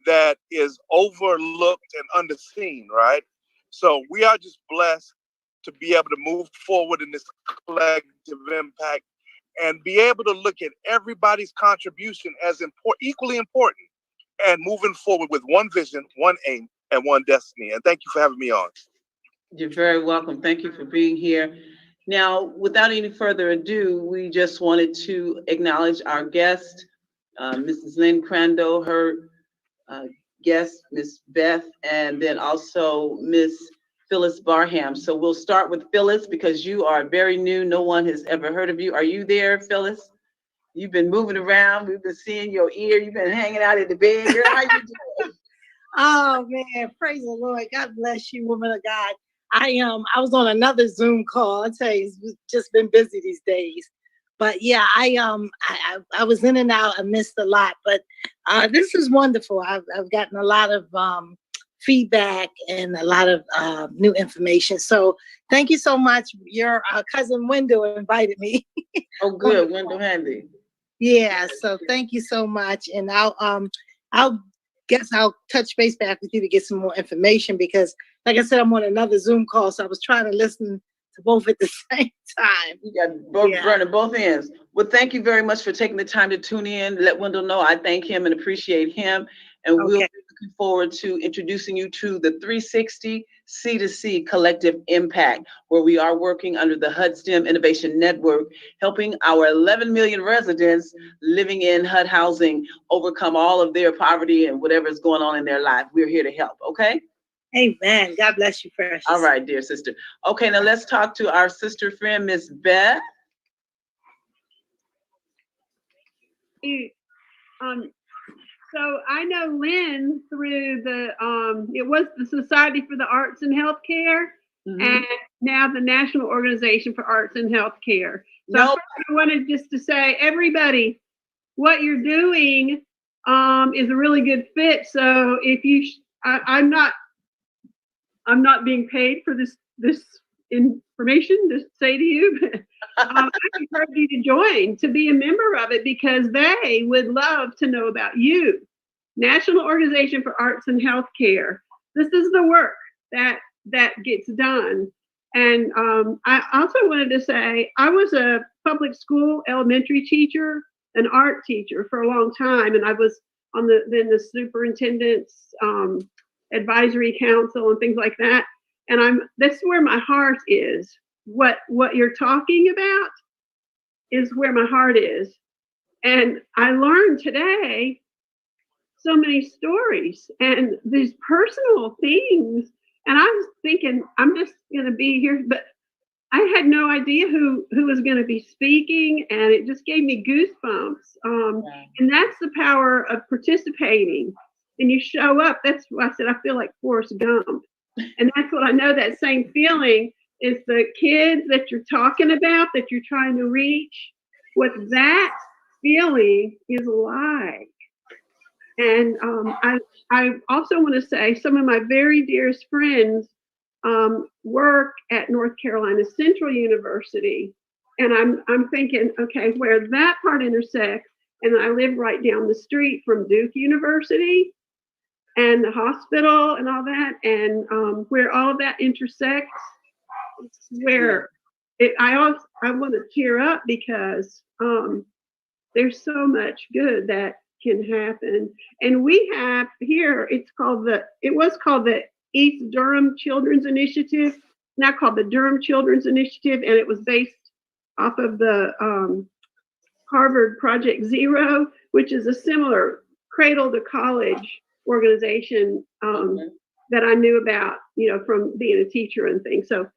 that is overlooked and underseen, right? So we are just blessed to be able to move forward in this collective impact and be able to look at everybody's contribution as equally important, and moving forward with one vision, one aim, and one destiny. And thank you for having me on. You're very welcome. Thank you for being here. Now, without any further ado, we just wanted to acknowledge our guest, Mrs. Lynn Crandall, her guest, Miss Beth, and then also Miss Phyllis Barham. So we'll start with Phyllis because you are very new. No one has ever heard of you. Are you there, Phyllis? You've been moving around. We've been seeing your ear. You've been hanging out in the bed. Girl, how you doing? Oh man, praise the Lord. God bless you, woman of God. I was on another Zoom call. I tell you, it's just been busy these days. But yeah, I was in and out. I missed a lot, but this is wonderful. I've gotten a lot of feedback and a lot of new information. So thank you so much. Your cousin Wendell invited me. Oh, good, Wendell Handy. Yeah. So thank you so much, and I'll touch base back with you to get some more information because, like I said, I'm on another Zoom call, so I was trying to listen to both at the same time. You got both burning both ends. Well, thank you very much for taking the time to tune in. Let Wendell know I thank him and appreciate him. And we'll be looking forward to introducing you to the 360 C2C Collective Impact, where we are working under the HUD STEM Innovation Network, helping our 11 million residents living in HUD housing overcome all of their poverty and whatever is going on in their life. We're here to help, okay? Amen. God bless you, precious. All right, dear sister. Okay, now let's talk to our sister friend, Miss Beth. So I know Lynn through the it was the Society for the Arts and Healthcare, and now the National Organization for Arts and Healthcare. So I wanted just to say, everybody, what you're doing is a really good fit. So if you, I'm not being paid for this information to say to you. I encourage you to join, to be a member of it, because they would love to know about you. National Organization for Arts and Healthcare. This is the work that gets done. And I also wanted to say, I was a public school elementary teacher, an art teacher for a long time, and I was on the superintendent's advisory council and things like that. And that's where my heart is. What you're talking about is where my heart is. And I learned today so many stories and these personal things. And I was thinking, I'm just going to be here, but I had no idea who was going to be speaking, and it just gave me goosebumps. And that's the power of participating. And you show up. That's why I said I feel like Forrest Gump. And that's what I know, that same feeling is the kids that you're talking about, that you're trying to reach, what that feeling is like. And I also want to say some of my very dearest friends work at North Carolina Central University. And I'm thinking, okay, where that part intersects, and I live right down the street from Duke University and the hospital and all that, and where all of that intersects, it's where I want to tear up, because there's so much good that can happen. And we have here, it was called the East Durham Children's Initiative, now called the Durham Children's Initiative, and it was based off of the Harvard Project Zero, which is a similar cradle to college organization that I knew about, from being a teacher and things. So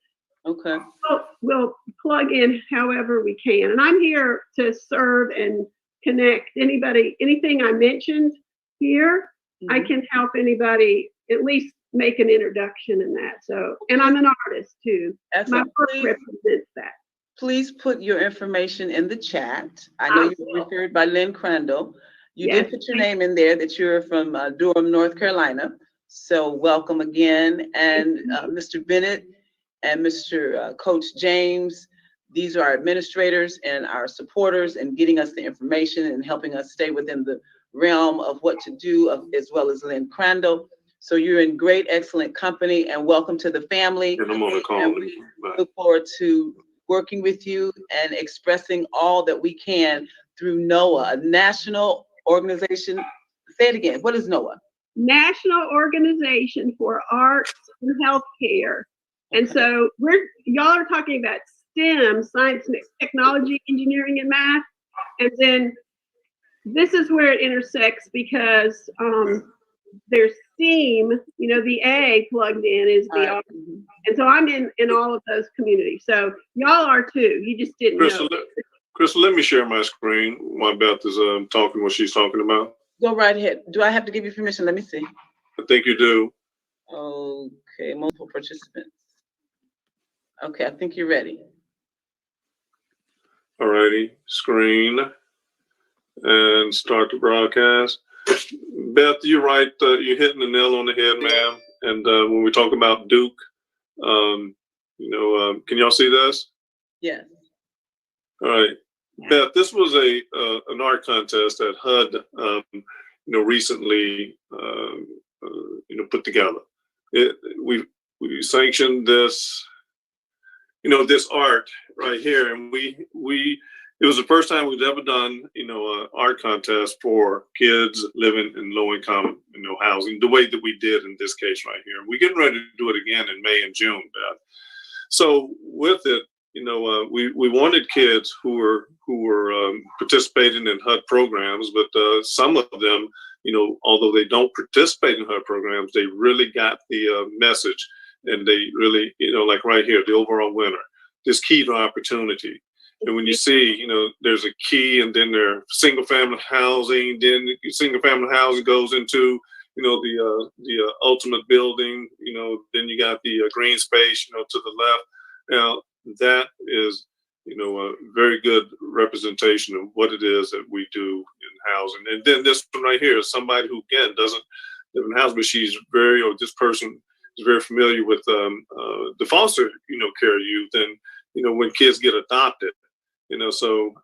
we'll plug in however we can. And I'm here to serve and connect anything I mentioned here. I can help anybody at least make an introduction in that. So, and I'm an artist too. My work represents that. Please put your information in the chat. I know you were referred by Lynn Crandall. You did put your name in there, that you're from Durham, North Carolina. So welcome again. And Mr. Bennett and Mr. Coach James, these are our administrators and our supporters in getting us the information and helping us stay within the realm of what to do, as well as Lynn Crandall. So you're in great, excellent company, and welcome to the family. And I'm on the call. And we look forward to working with you and expressing all that we can through NOAA, a national organization. Say it again. What is NOAA? National Organization for Arts and Healthcare. And so y'all are talking about STEM, science, technology, engineering, and math. And then this is where it intersects, because there's STEAM, the A plugged in is the R. And so I'm in all of those communities. So y'all are too. You just didn't know. Crystal, let me share my screen while Beth is talking what she's talking about. Go right ahead. Do I have to give you permission? Let me see. I think you do. Okay, multiple participants. Okay, I think you're ready. All righty, screen and start the broadcast. Beth, you're right. You're hitting the nail on the head, ma'am. And when we talk about Duke, can y'all see this? Yes. All right, Beth. This was an art contest that HUD, recently, put together. We sanctioned this, this art right here, and it was the first time we've ever done, an art contest for kids living in low-income, housing, the way that we did in this case right here. We're getting ready to do it again in May and June, Beth. So with it, we wanted kids who were participating in HUD programs, but some of them, although they don't participate in HUD programs, they really got the message, and they really, like right here, the overall winner, this key to opportunity. And when you see, there's a key, and then there's single family housing, then single family housing goes into, the ultimate building, then you got the green space, to the left. Now that is, a very good representation of what it is that we do in housing. And then this one right here is somebody who, again, doesn't live in housing, but this person is very familiar with the foster, care youth, and, when kids get adopted. So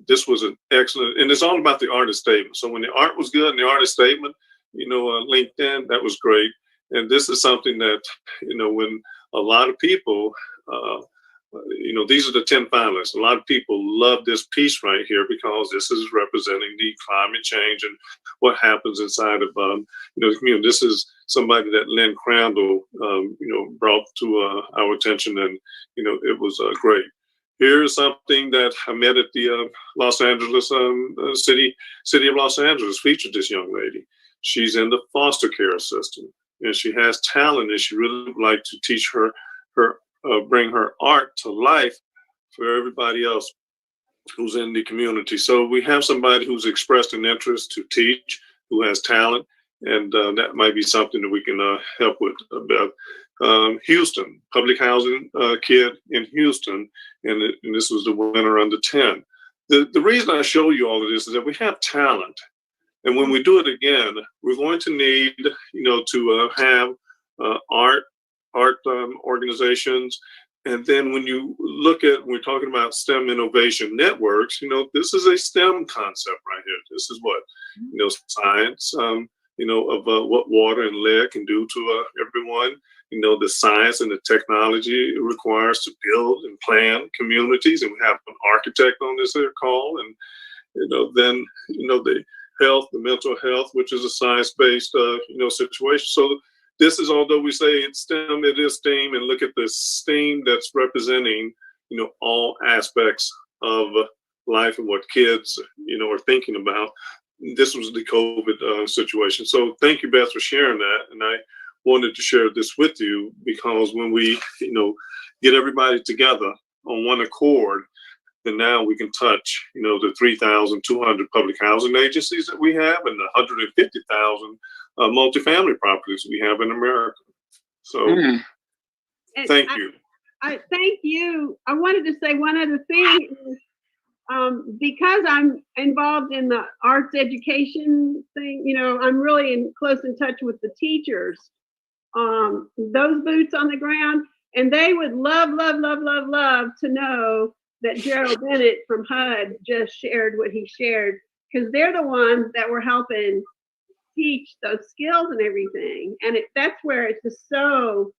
this was an excellent, and it's all about the artist statement. So when the art was good and the artist statement, LinkedIn, that was great. And this is something that, when a lot of people, these are the 10 finalists. A lot of people love this piece right here because this is representing the climate change and what happens inside of, the community. This is somebody that Lynn Crandall, brought to our attention, and, it was great. Here's something that I met at the Los Angeles city of Los Angeles, featured this young lady. She's in the foster care system, and she has talent, and she really would like to teach bring her art to life for everybody else who's in the community. So we have somebody who's expressed an interest to teach, who has talent, and that might be something that we can help with. Houston, public housing kid in Houston, and this was the winner under 10. The reason I show you all of this is that we have talent. And when we do it again, we're going to need, to have art organizations. And then when you look at, we're talking about STEM innovation networks, this is a STEM concept right here. This is what, science, of what water and lead can do to everyone. The science and the technology it requires to build and plan communities. And we have an architect on this call. And, then, the health, the mental health, which is a science-based, situation. So this is, although we say it's STEM, it is STEAM, and look at the STEAM that's representing, all aspects of life and what kids, are thinking about. This was the COVID situation. So thank you, Beth, for sharing that. And I wanted to share this with you because when we, get everybody together on one accord, then now we can touch, the 3,200 public housing agencies that we have and the 150,000 multifamily properties we have in America. So thank you. I thank you. I wanted to say one other thing is, because I'm involved in the arts education thing, I'm really close in touch with the teachers, those boots on the ground, and they would love to know that Gerald Bennett from HUD just shared what he shared, because they're the ones that were helping teach those skills and everything. And that's where it's just so,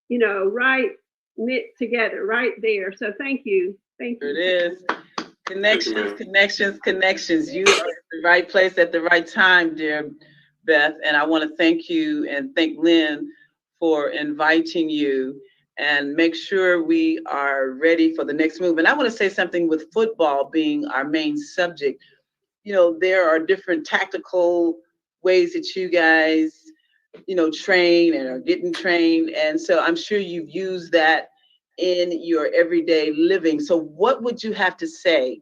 right knit together right there. So thank you. Thank you. It is. Connections. You are at the right place at the right time, dear Beth. And I want to thank you and thank Lynn for inviting you, and make sure we are ready for the next move. And I want to say something with football being our main subject. There are different tactical ways that you guys, train and are getting trained. And so I'm sure you've used that in your everyday living. So what would you have to say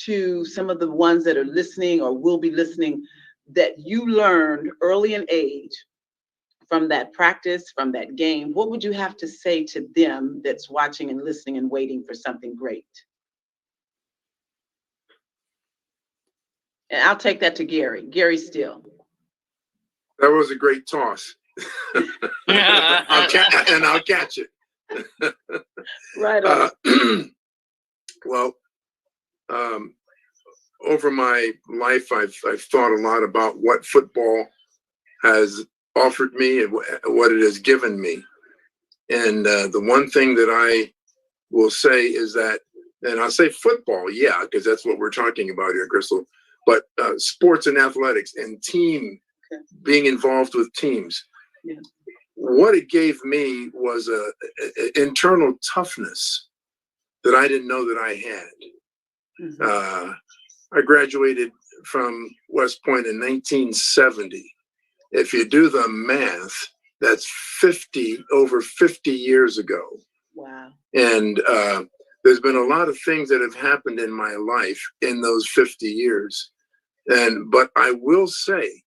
to some of the ones that are listening or will be listening that you learned early in age from that practice, from that game? What would you have to say to them that's watching and listening and waiting for something great? And I'll take that to Gary. Gary Steele. That was a great toss. I'll catch it. Right on. Well, over my life, I've thought a lot about what football has offered me and what it has given me. And the one thing that I will say is that, and I'll say football, yeah, because that's what we're talking about here, Crystal, but sports and athletics and being involved with teams. Yeah. What it gave me was a internal toughness that I didn't know that I had. Mm-hmm. I graduated from West Point in 1970. If you do the math, that's over 50 years ago. Wow. And there's been a lot of things that have happened in my life in those 50 years. But I will say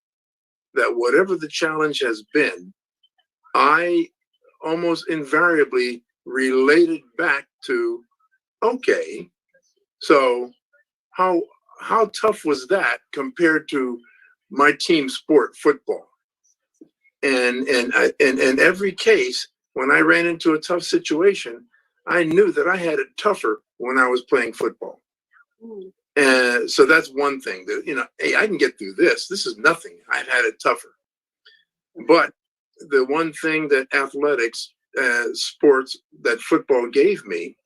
that whatever the challenge has been, I almost invariably related back to, okay, So how tough was that compared to my team sport, football? And in every case, when I ran into a tough situation, I knew that I had it tougher when I was playing football. And so that's one thing that, hey, I can get through this. This is nothing. I've had it tougher. But the one thing that athletics, sports, that football gave me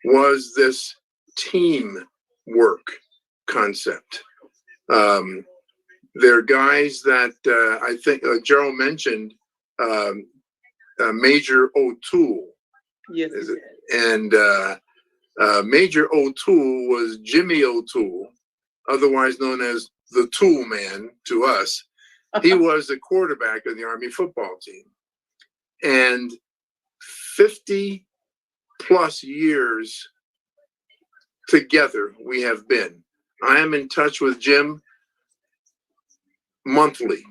was this team work concept. There are guys that I think Gerald mentioned, Major O'Toole. Yes. And Major O'Toole was Jimmy O'Toole, otherwise known as the Tool Man to us. He was the quarterback of the Army football team. And 50 plus years together we have been. I am in touch with Jim monthly,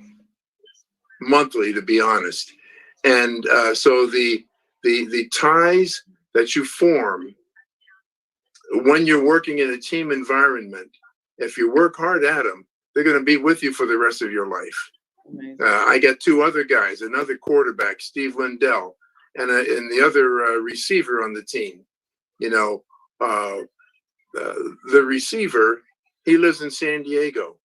to be honest. And so the ties that you form when you're working in a team environment, if you work hard at them, they're going to be with you for the rest of your life. I got two other guys, another quarterback, Steve Lindell, and the other receiver on the team. The receiver, he lives in San Diego.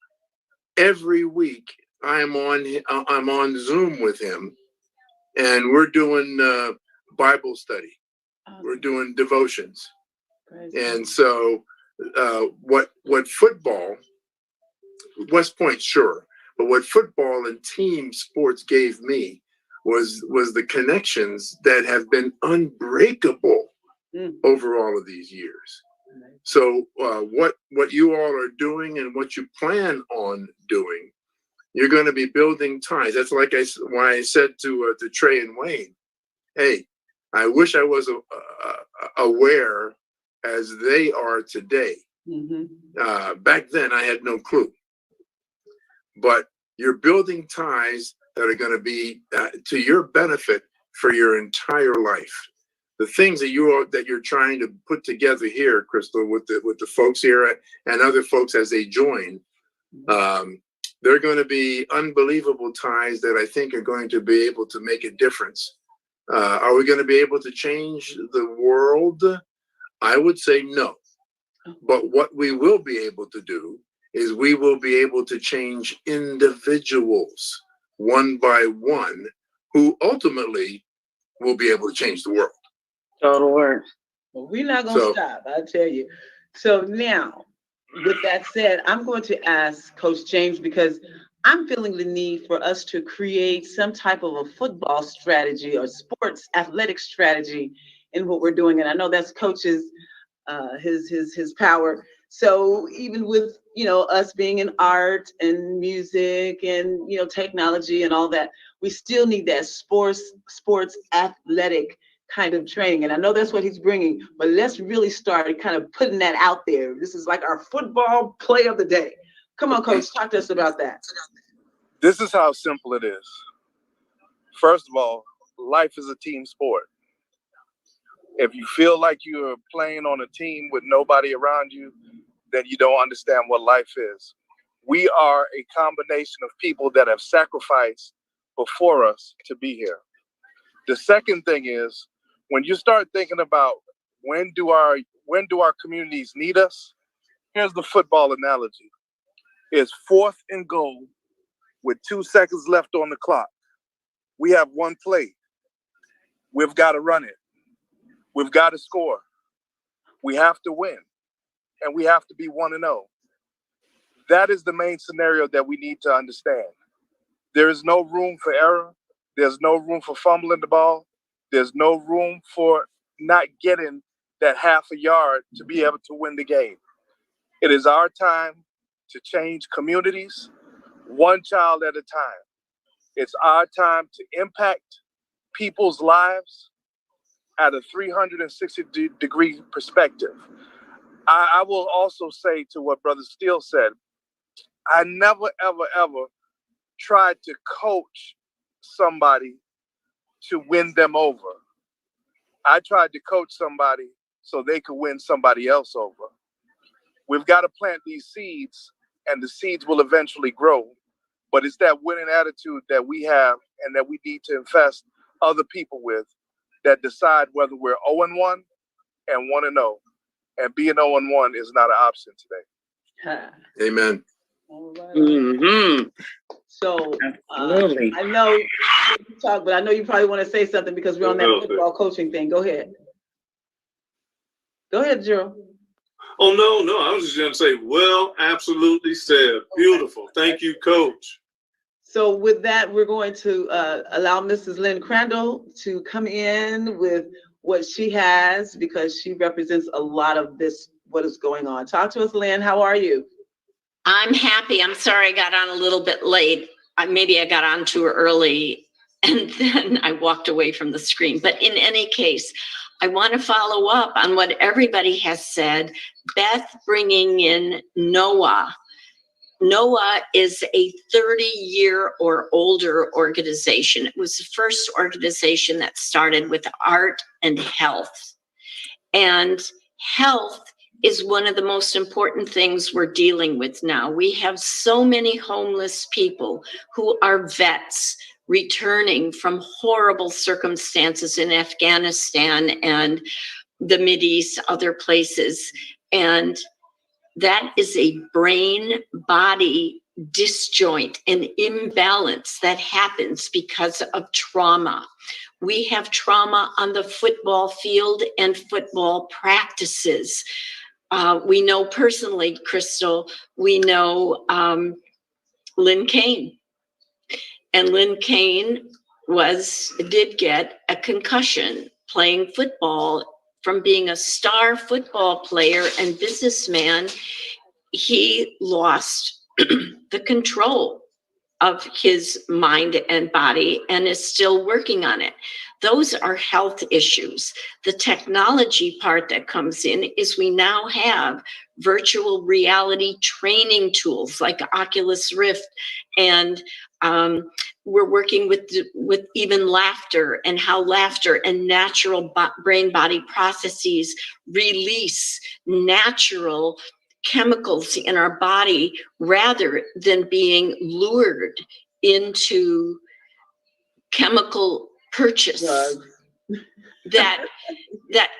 Every week I'm on Zoom with him, and we're doing Bible study. We're doing devotions. And so what football, West Point, sure, but what football and team sports gave me was the connections that have been unbreakable over all of these years. So what you all are doing and what you plan on doing, you're going to be building ties. That's like why I said to Trey and Wayne, hey, I wish I was aware as they are today. Back then, I had no clue. But you're building ties that are going to be to your benefit for your entire life. The things that you're trying to put together here, Crystal, with the folks here and other folks as they join, they're going to be unbelievable ties that I think are going to be able to make a difference. Are we going to be able to change the world? I would say no. But what we will be able to do is we will be able to change individuals one by one, who ultimately will be able to change the world. Total work. Well, we're not going to stop, I tell you. So now, with that said, I'm going to ask Coach James, because I'm feeling the need for us to create some type of a football strategy or sports athletic strategy in what we're doing. And I know that's Coach's his power. So even with us being in art and music and technology and all that, we still need that sports athletic kind of training. And I know that's what he's bringing, but let's really start kind of putting that out there. This is like our football play of the day. Come on, Coach, talk to us about that. This is how simple it is. First of all, life is a team sport. If you feel like you're playing on a team with nobody around you, then you don't understand what life is. We are a combination of people that have sacrificed before us to be here. The second thing is, when you start thinking about when do our communities need us, here's the football analogy. It's 4th and goal with 2 seconds left on the clock. We have one play. We've got to run it. We've got to score. We have to win. And we have to be 1-0. That is the main scenario that we need to understand. There is no room for error. There's no room for fumbling the ball. There's no room for not getting that half a yard to be able to win the game. It is our time to change communities, one child at a time. It's our time to impact people's lives at a 360-degree perspective. I will also say to what Brother Steele said, I never, ever, ever tried to coach somebody to win them over. I tried to coach somebody so they could win somebody else over. We've got to plant these seeds, and the seeds will eventually grow. But it's that winning attitude that we have and that we need to infest other people with that decide whether we're 0-1 and 1-0. And being 0-1 is not an option today. Amen. All right. Mm-hmm. So Absolutely. I know you talk, but I know you probably want to say something because we're on that football coaching thing. Go ahead. Go ahead, Gerald. Oh, no. I was just going to say, well, absolutely said. Beautiful. Thank you, Coach. So with that, we're going to allow Mrs. Lynn Crandall to come in with what she has because she represents a lot of this, what is going on. Talk to us, Lynn. How are you? I'm happy. I'm sorry I got on a little bit late. Maybe I got on too early and then I walked away from the screen. But in any case, I want to follow up on what everybody has said. Beth bringing in NOAA. NOAA is a 30-year or older organization. It was the first organization that started with art and health. And health is one of the most important things we're dealing with now. We have so many homeless people who are vets returning from horrible circumstances in Afghanistan and the Mideast, other places. And that is a brain-body disjoint, an imbalance that happens because of trauma. We have trauma on the football field and football practices. We know personally, Crystal, we know Lynn Kane. And Lynn Kane did get a concussion playing football. From being a star football player and businessman, he lost the control of his mind and body and is still working on it. Those are health issues. The technology part that comes in is we now have virtual reality training tools like Oculus Rift, and we're working with even laughter and how laughter and natural brain-body processes release natural chemicals in our body rather than being lured into chemical purchase that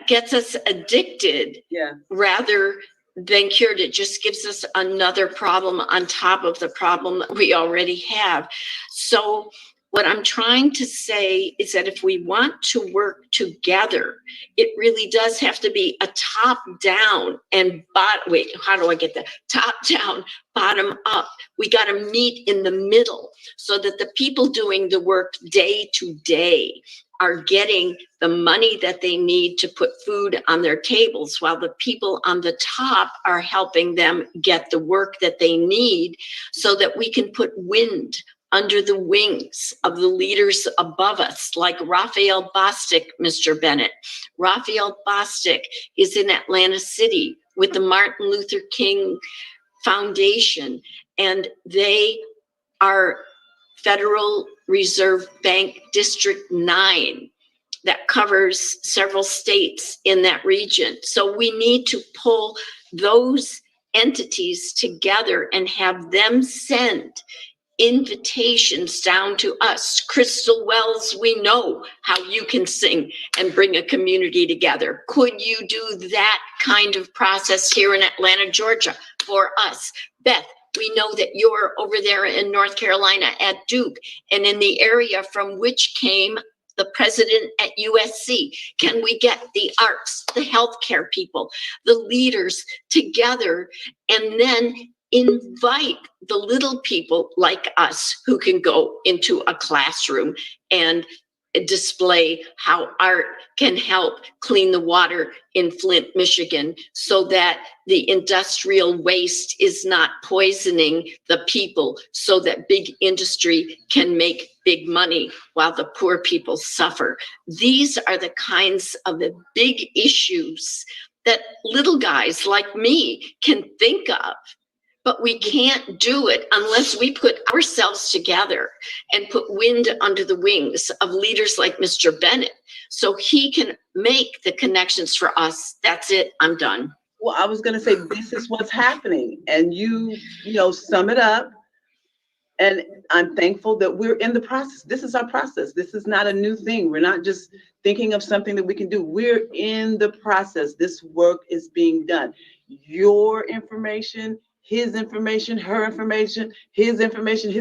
gets us addicted rather than cured. It just gives us another problem on top of the problem that we already have. So what I'm trying to say is that if we want to work together, it really does have to be a top down and how do I get that? Top down, bottom up. We got to meet in the middle so that the people doing the work day to day are getting the money that they need to put food on their tables, while the people on the top are helping them get the work that they need so that we can put wind under the wings of the leaders above us, like Raphael Bostic, Mr. Bennett. Raphael Bostic is in Atlanta City with the Martin Luther King Foundation, and they are Federal Reserve Bank District 9 that covers several states in that region. So we need to pull those entities together and have them send invitations down to us. Crystal Wells, we know how you can sing and bring a community together. Could you do that kind of process here in Atlanta, Georgia for us? Beth, we know that you're over there in North Carolina at Duke and in the area from which came the president at USC. Can we get the arts, the healthcare people, the leaders together, and then invite the little people like us who can go into a classroom and display how art can help clean the water in Flint, Michigan, so that the industrial waste is not poisoning the people, so that big industry can make big money while the poor people suffer. These are the kinds of the big issues that little guys like me can think of. But we can't do it unless we put ourselves together and put wind under the wings of leaders like Mr. Bennett so he can make the connections for us. That's it. I'm done. Well, I was going to say, this is what's happening. And you sum it up. And I'm thankful that we're in the process. This is our process. This is not a new thing. We're not just thinking of something that we can do. We're in the process. This work is being done. Your information, his information, her information, his information,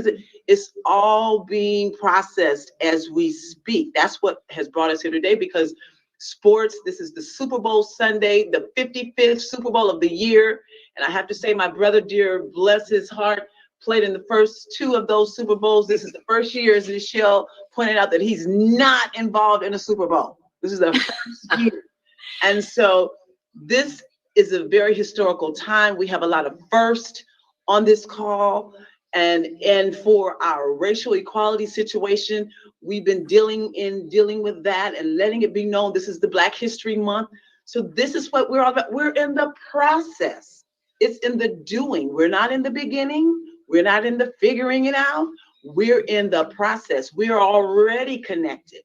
it's all being processed as we speak. That's what has brought us here today, because sports, this is the Super Bowl Sunday, the 55th Super Bowl of the year. And I have to say, my brother, dear, bless his heart, played in the first 2 of those Super Bowls. This is the first year, as Michelle pointed out, that he's not involved in a Super Bowl. This is the first year. And so this is a very historical time. We have a lot of firsts on this call. And for our racial equality situation, we've been dealing with that and letting it be known this is the Black History Month. So this is what we're all about. We're in the process. It's in the doing. We're not in the beginning. We're not in the figuring it out. We're in the process. We're already connected.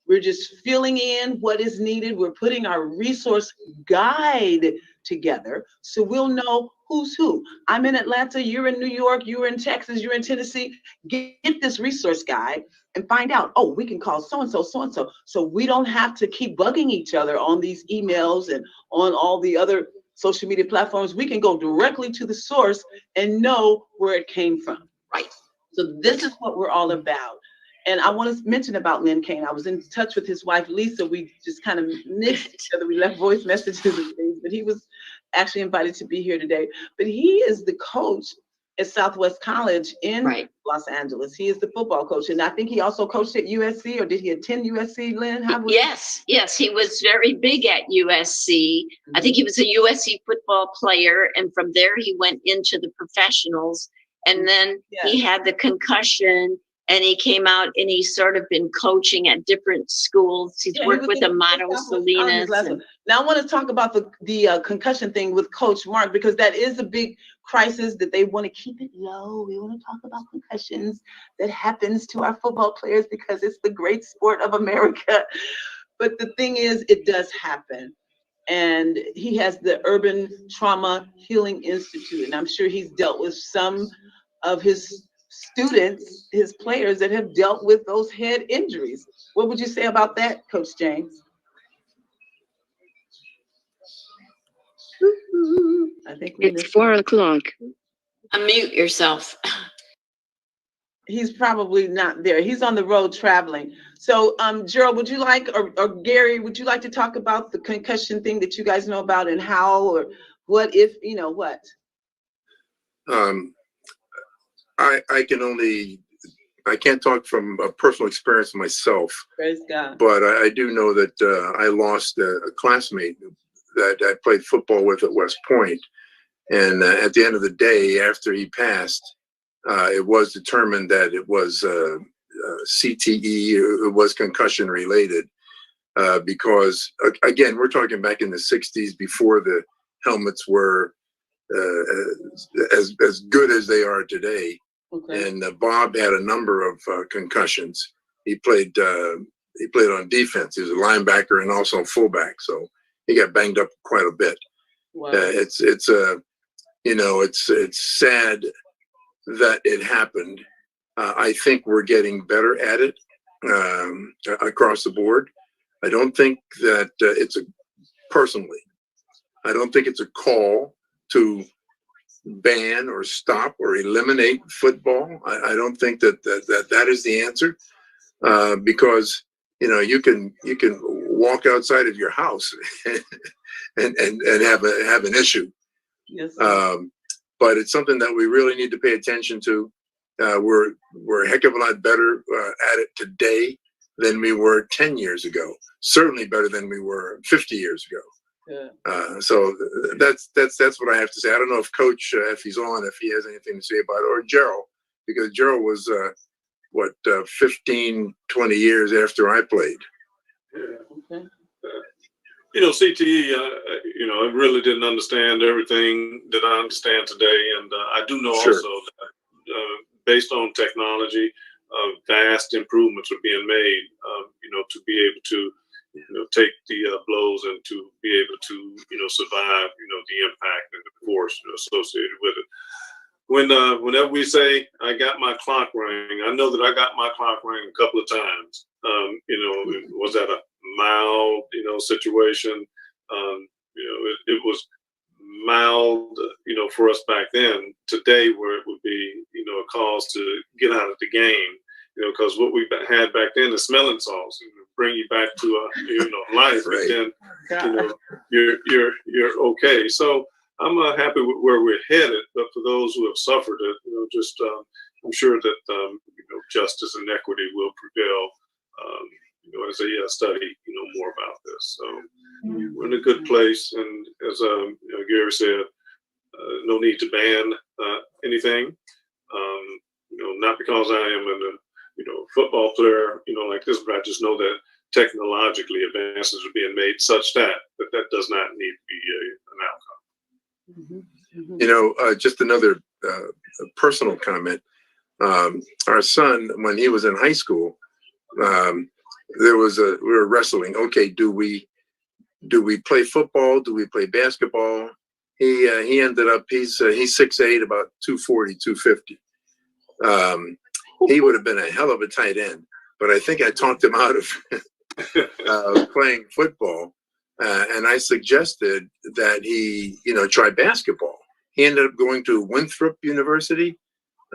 We're just filling in what is needed. We're putting our resource guide together so we'll know who's who. I'm in Atlanta, you're in New York, you're in Texas, you're in Tennessee. Get this resource guide and find out, oh, we can call so-and-so, so-and-so. So we don't have to keep bugging each other on these emails and on all the other social media platforms. We can go directly to the source and know where it came from. Right. So this is what we're all about. And I want to mention about Lynn Kane. I was in touch with his wife, Lisa. We just kind of mixed each other. We left voice messages and things, but he was actually invited to be here today. But he is the coach at Southwest College in Los Angeles. He is the football coach. And I think he also coached at USC, or did he attend USC, Lynn? Yes, he was very big at USC. I think he was a USC football player. And from there, he went into the professionals. And then he had the concussion. And he came out and he's sort of been coaching at different schools. He's worked with Amato Salinas. Now I want to talk about the concussion thing with Coach Mark, because that is a big crisis that they want to keep it low. We want to talk about concussions that happens to our football players because it's the great sport of America. But the thing is, it does happen. And he has the Urban Trauma Healing Institute. And I'm sure he's dealt with some of his students, his players that have dealt with those head injuries. What would you say about that, Coach James? I think it's 4 o'clock. Unmute yourself. He's probably not there. He's on the road traveling. So, Gerald, would you like, or Gary, would you like to talk about the concussion thing that you guys know about and how, or what if, what? I can't talk from a personal experience myself. Praise God. But I do know that I lost a classmate that I played football with at West Point. And at the end of the day, after he passed, it was determined that it was CTE, it was concussion related. Because, again, we're talking back in the 60s before the helmets were as good as they are today. Okay. And Bob had a number of concussions. He played on defense. He was a linebacker and also a fullback, so he got banged up quite a bit. Wow. It's sad that it happened. I think we're getting better at it across the board. I don't think that I don't think it's a call to ban or stop or eliminate football. I don't think that is the answer, because you can walk outside of your house and have an issue. Yes. But it's something that we really need to pay attention to. We're a heck of a lot better at it today than we were 10 years ago. Certainly better than we were 50 years ago. Yeah. So that's what I have to say. I don't know if Coach, if he's on, if he has anything to say about it, or Gerald, because Gerald was 15, 20 years after I played. Yeah. Okay. CTE, I really didn't understand everything that I understand today, and I do know also that based on technology, vast improvements are being made. To be able to take the blows and to be able to, survive, the impact and the force associated with it. Whenever we say I got my clock rang, I know that I got my clock rang a couple of times. Was that a mild, situation? It was mild, for us back then. Today, where it would be, a cause to get out of the game, because what we had back then is smelling salts, bring you back to life, Right. and then you're okay. So I'm happy with where we're headed, but for those who have suffered it, I'm sure that justice and equity will prevail. As I study, more about this. So we're in a good place, and as Gary said, no need to ban anything. Not because I am a football player, like this, but I just know that technologically advances are being made such that does not need to be an outcome. Just another personal comment. Our son, when he was in high school, we were wrestling. Okay, do we play football? Do we play basketball? He ended up, he's 6'8", about 240, 250. He would have been a hell of a tight end, but I think I talked him out of playing football. And I suggested that he, try basketball. He ended up going to Winthrop University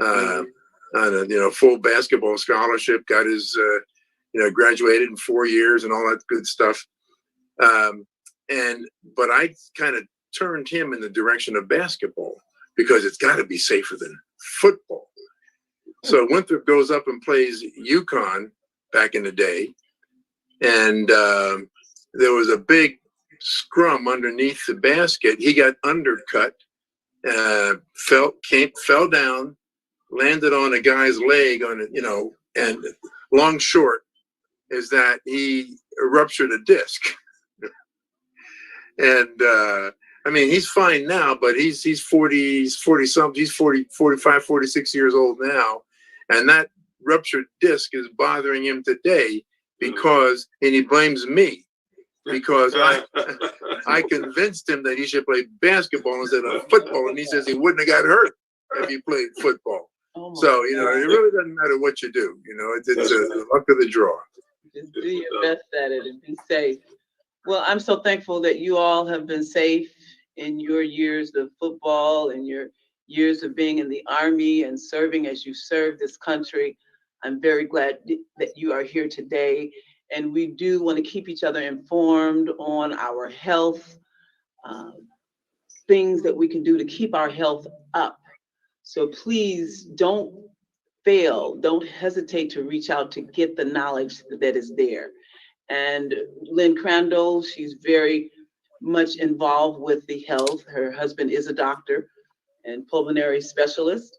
on a, full basketball scholarship, got his, graduated in 4 years and all that good stuff. But I kind of turned him in the direction of basketball because it's got to be safer than football. So Winthrop goes up and plays UConn back in the day. And there was a big scrum underneath the basket. He got undercut, fell down, landed on a guy's leg and long short is that he ruptured a disc. And he's fine now, but he's 40 something, he's 45, 46 years old now. And that ruptured disc is bothering him today because, and he blames me because I convinced him that he should play basketball instead of football. And he says he wouldn't have got hurt if he played football. So, it really doesn't matter what you do. It's the luck of the draw. Just do your best at it and be safe. Well, I'm so thankful that you all have been safe in your years of football and your years of being in the Army and serving as you serve this country. I'm very glad that you are here today. And we do want to keep each other informed on our health, things that we can do to keep our health up. So please don't hesitate to reach out to get the knowledge that is there. And Lynn Crandall, she's very much involved with the health. Her husband is a doctor and pulmonary specialist.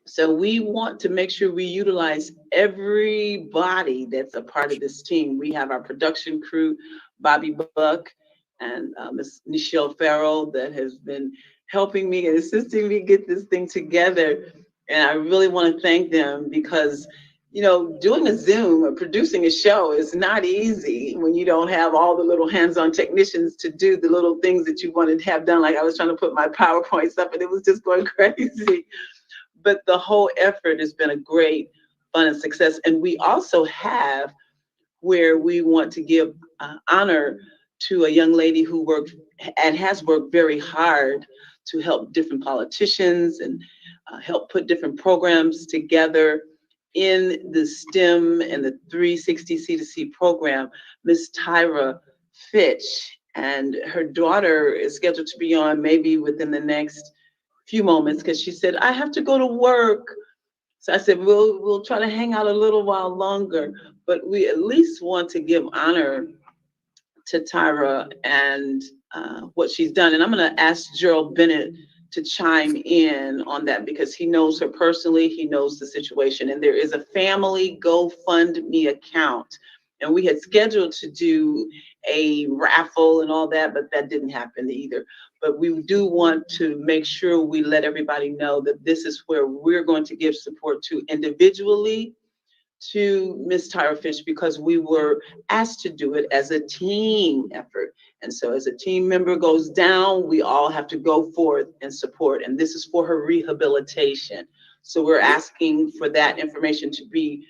So we want to make sure we utilize everybody that's a part of this team. We have our production crew, Bobby Buck and Ms. Nichelle Farrell, that has been helping me and assisting me get this thing together. And I really want to thank them because, doing a Zoom or producing a show is not easy when you don't have all the little hands-on technicians to do the little things that you wanted to have done. Like I was trying to put my PowerPoints up and it was just going crazy. But the whole effort has been a great fun and success. And we also have where we want to give honor to a young lady who worked and has worked very hard to help different politicians and help put different programs together in the STEM and the 360 C2C program, Miss Tyra Fitch. And her daughter is scheduled to be on maybe within the next few moments because she said, I have to go to work. So I said, we'll try to hang out a little while longer, but we at least want to give honor to Tyra and what she's done. And I'm going to ask Gerald Bennett to chime in on that because he knows her personally, he knows the situation. And there is a family GoFundMe account. And we had scheduled to do a raffle and all that, but that didn't happen either. But we do want to make sure we let everybody know that this is where we're going to give support to individually, to Miss Tyra Fish because we were asked to do it as a team effort. And so as a team member goes down, we all have to go forth and support. And this is for her rehabilitation. So we're asking for that information to be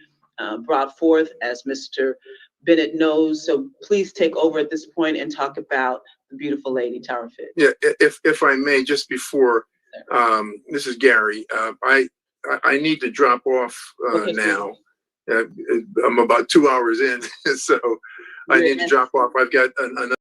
brought forth, as Mr. Bennett knows. So please take over at this point and talk about the beautiful lady, Tyra Fish. Yeah, if I may, just before, this is Gary. I need to drop off now. I'm about 2 hours in, so I need to drop off. I've got another